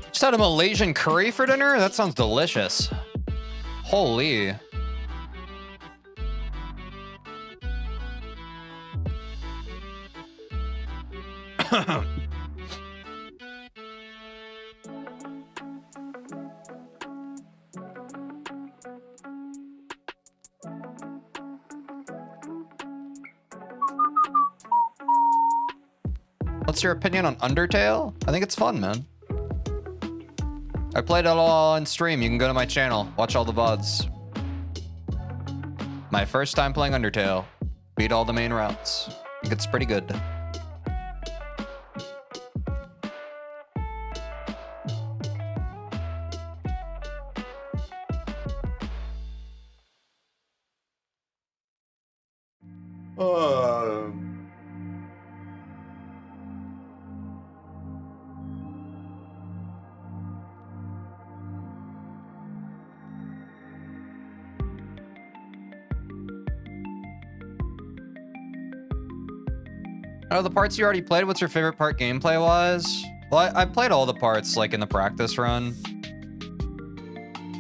Just had a Malaysian curry for dinner? That sounds delicious. Holy. What's your opinion on Undertale? I think it's fun, man. I played it all on stream. You can go to my channel, watch all the VODs. My first time playing Undertale. Beat all the main routes. I think it's pretty good. Oh, the parts you already played, what's your favorite part gameplay-wise? Well, I played all the parts, like, in the practice run.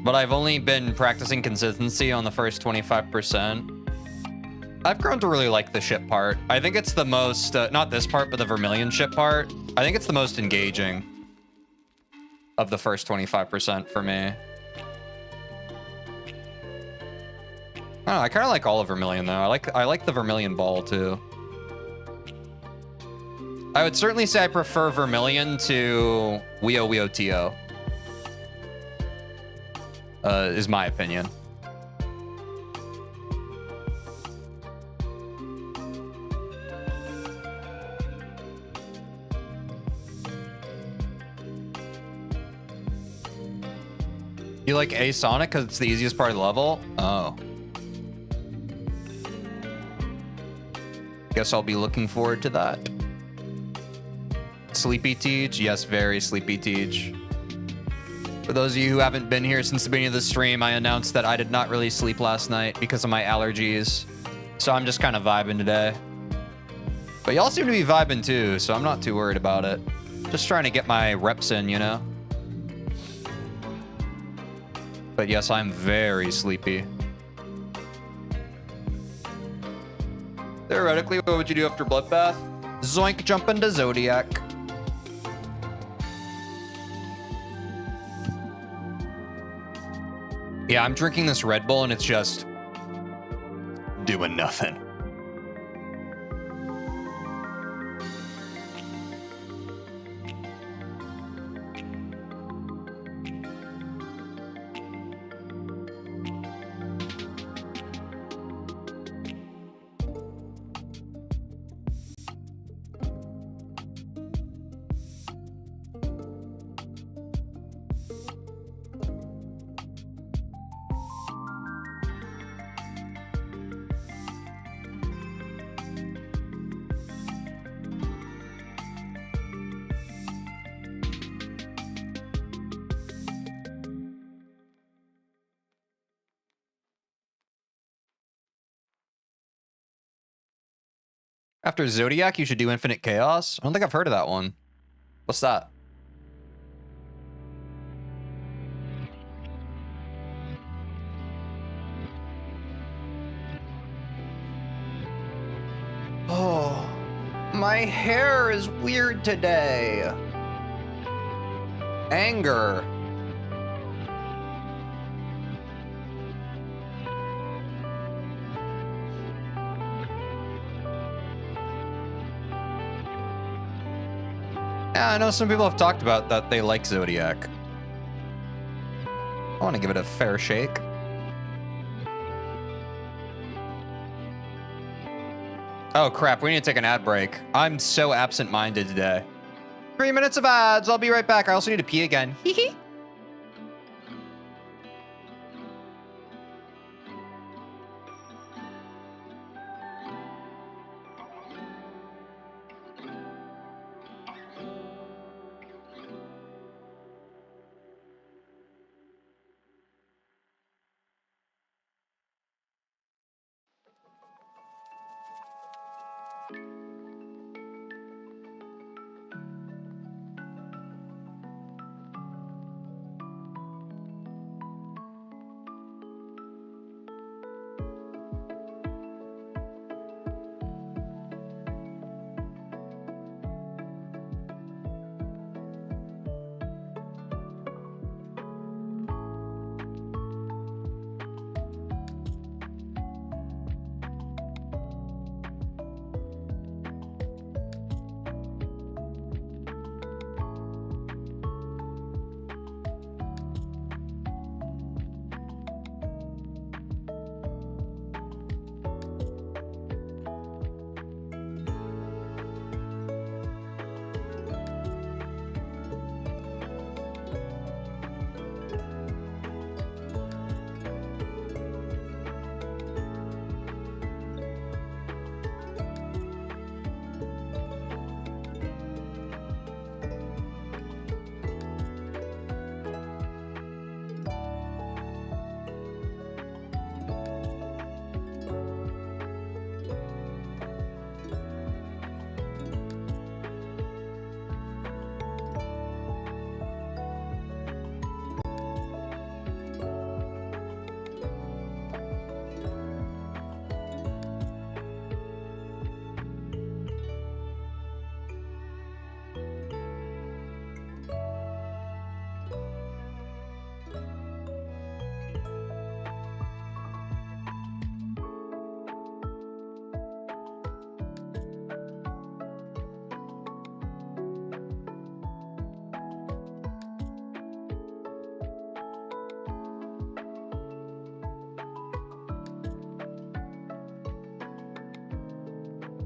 But I've only been practicing consistency on the first 25%. I've grown to really like the ship part. I think it's the most, not this part, but the Vermilion ship part. I think it's the most engaging of the first 25% for me. I don't know, I kind of like all of Vermilion, though. I like the Vermilion ball, too. I would certainly say I prefer Vermilion to Wio Wio Tio. Is my opinion. You like A Sonic because it's the easiest part of the level? Oh. Guess I'll be looking forward to that. Sleepy Teej? Yes, very sleepy Teej. For those of you who haven't been here since the beginning of the stream, I announced that I did not really sleep last night because of my allergies. So I'm just kind of vibing today. But y'all seem to be vibing too, so I'm not too worried about it. Just trying to get my reps in, you know? But yes, I'm very sleepy. Theoretically, what would you do after Bloodbath? Zoink, jump into Zodiac. Yeah, I'm drinking this Red Bull and it's just doing nothing. After Zodiac, you should do Infinite Chaos? I don't think I've heard of that one. What's that? Oh, My hair is weird today. Anger. Yeah, I know some people have talked about that they like Zodiac. I want to give it a fair shake. Oh crap, we need to take an ad break. I'm so absent-minded today. 3 minutes of ads, I'll be right back. I also need to pee again. Hee hee.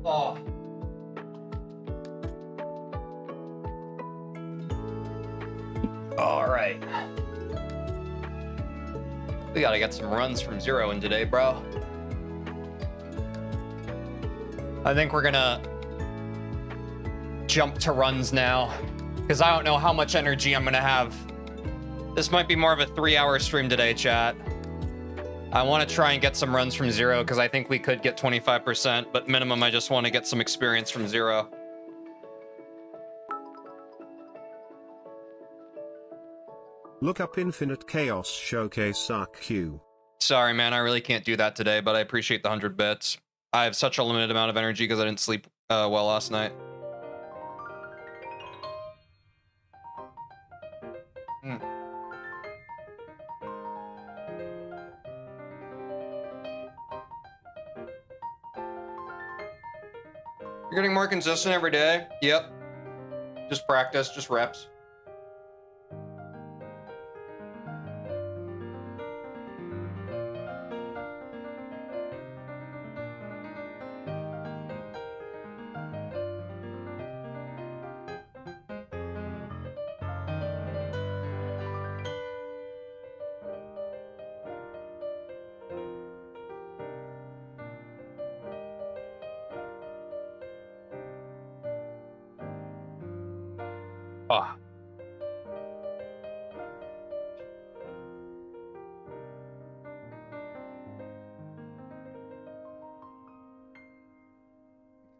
Oh. All right. We gotta get some runs from zero in today, bro. I think we're gonna jump to runs now, because I don't know how much energy I'm gonna have. This might be more of a 3-hour stream today, chat. I want to try and get some runs from zero, because I think we could get 25%, but minimum I just want to get some experience from zero. Look up Infinite Chaos Showcase RQ. Sorry, man, I really can't do that today, but I appreciate the 100 bits. I have such a limited amount of energy because I didn't sleep well last night. You're getting more consistent every day? Yep. Just practice, just reps. Ah.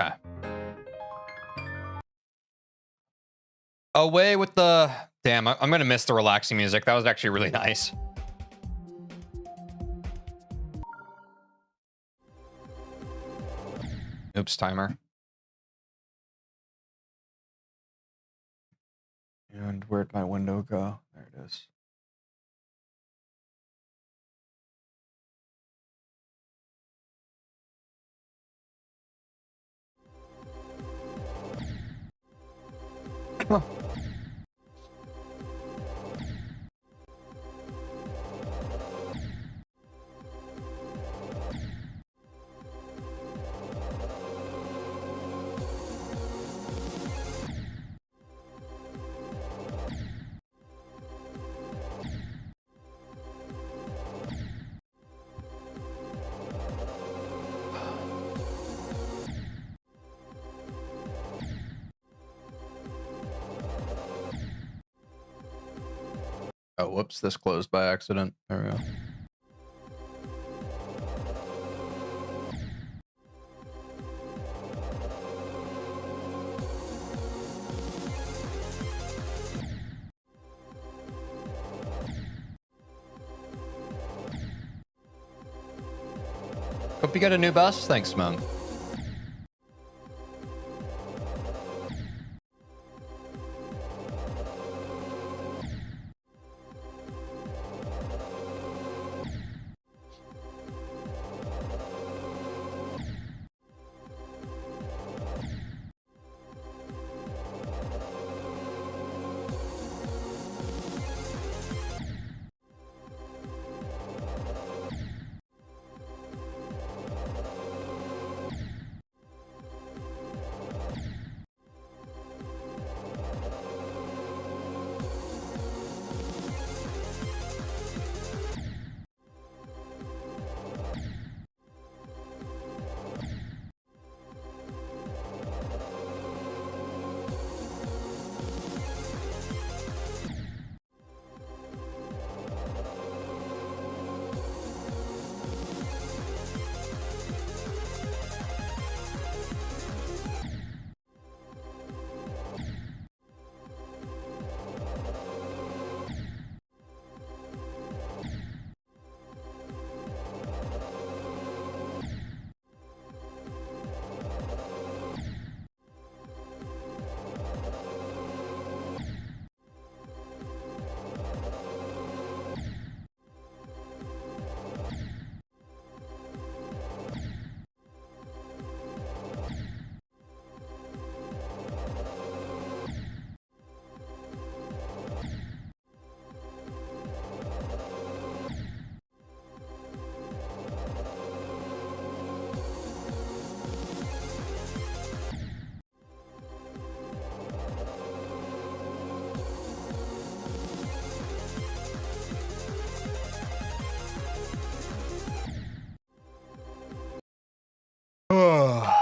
Okay. Away with the... Damn, I'm gonna miss the relaxing music. That was actually really nice. Oops, timer. And where'd my window go? There it is. Huh. Oh, whoops, this closed by accident. There we go. Hope you got a new bus. Thanks, man. Oh.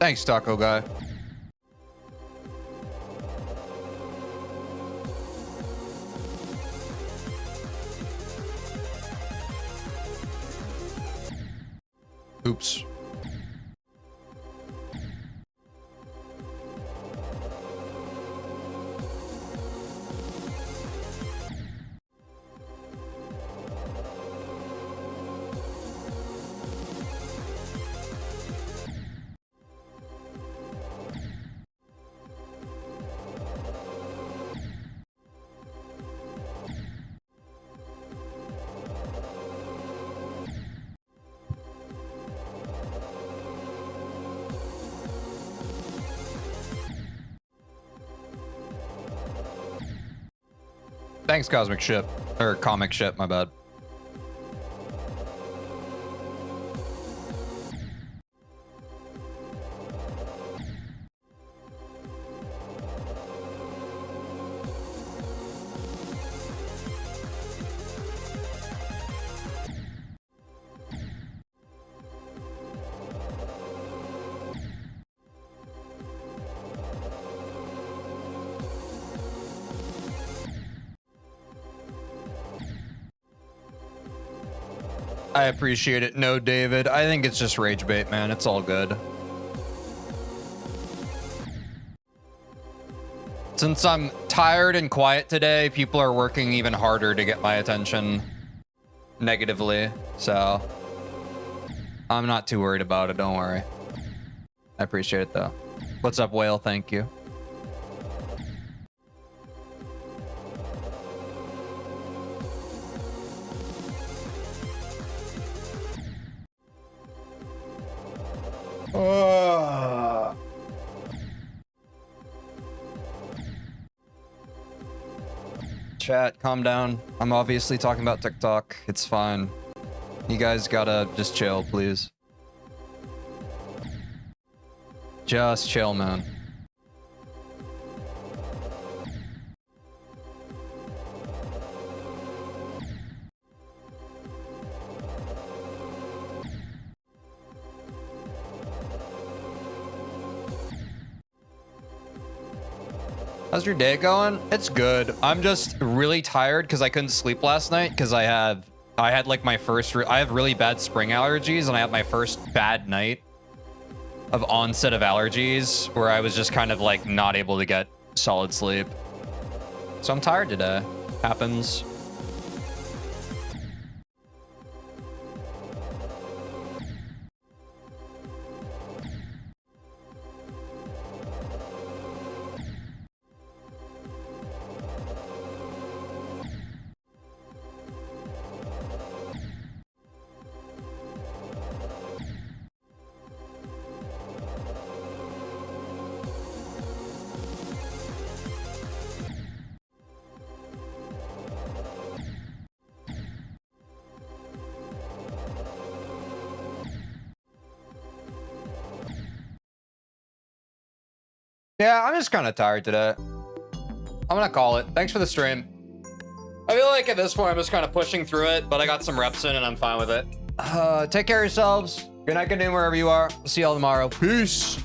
Thanks, Taco Guy. Oops. Thanks, Cosmic Ship. Or Comic Ship, my bad. I appreciate it. No, David. I think it's just rage bait, man. It's all good. Since I'm tired and quiet today, people are working even harder to get my attention negatively. So I'm not too worried about it. Don't worry. I appreciate it, though. What's up, Whale? Thank you. Chat, calm down. I'm obviously talking about TikTok. It's fine. You guys gotta just chill, please. Just chill, man. How's your day going? It's good. I'm just really tired because I couldn't sleep last night because I had like my first, I have really bad spring allergies and I had my first bad night of onset of allergies where I was just kind of like not able to get solid sleep. So I'm tired today. Happens. Yeah, I'm just kind of tired today. I'm gonna call it. Thanks for the stream. I feel like at this point I'm just kind of pushing through it, but I got some reps in and I'm fine with it. Take care of yourselves. Good night, good noon, wherever you are. See y'all tomorrow. Peace.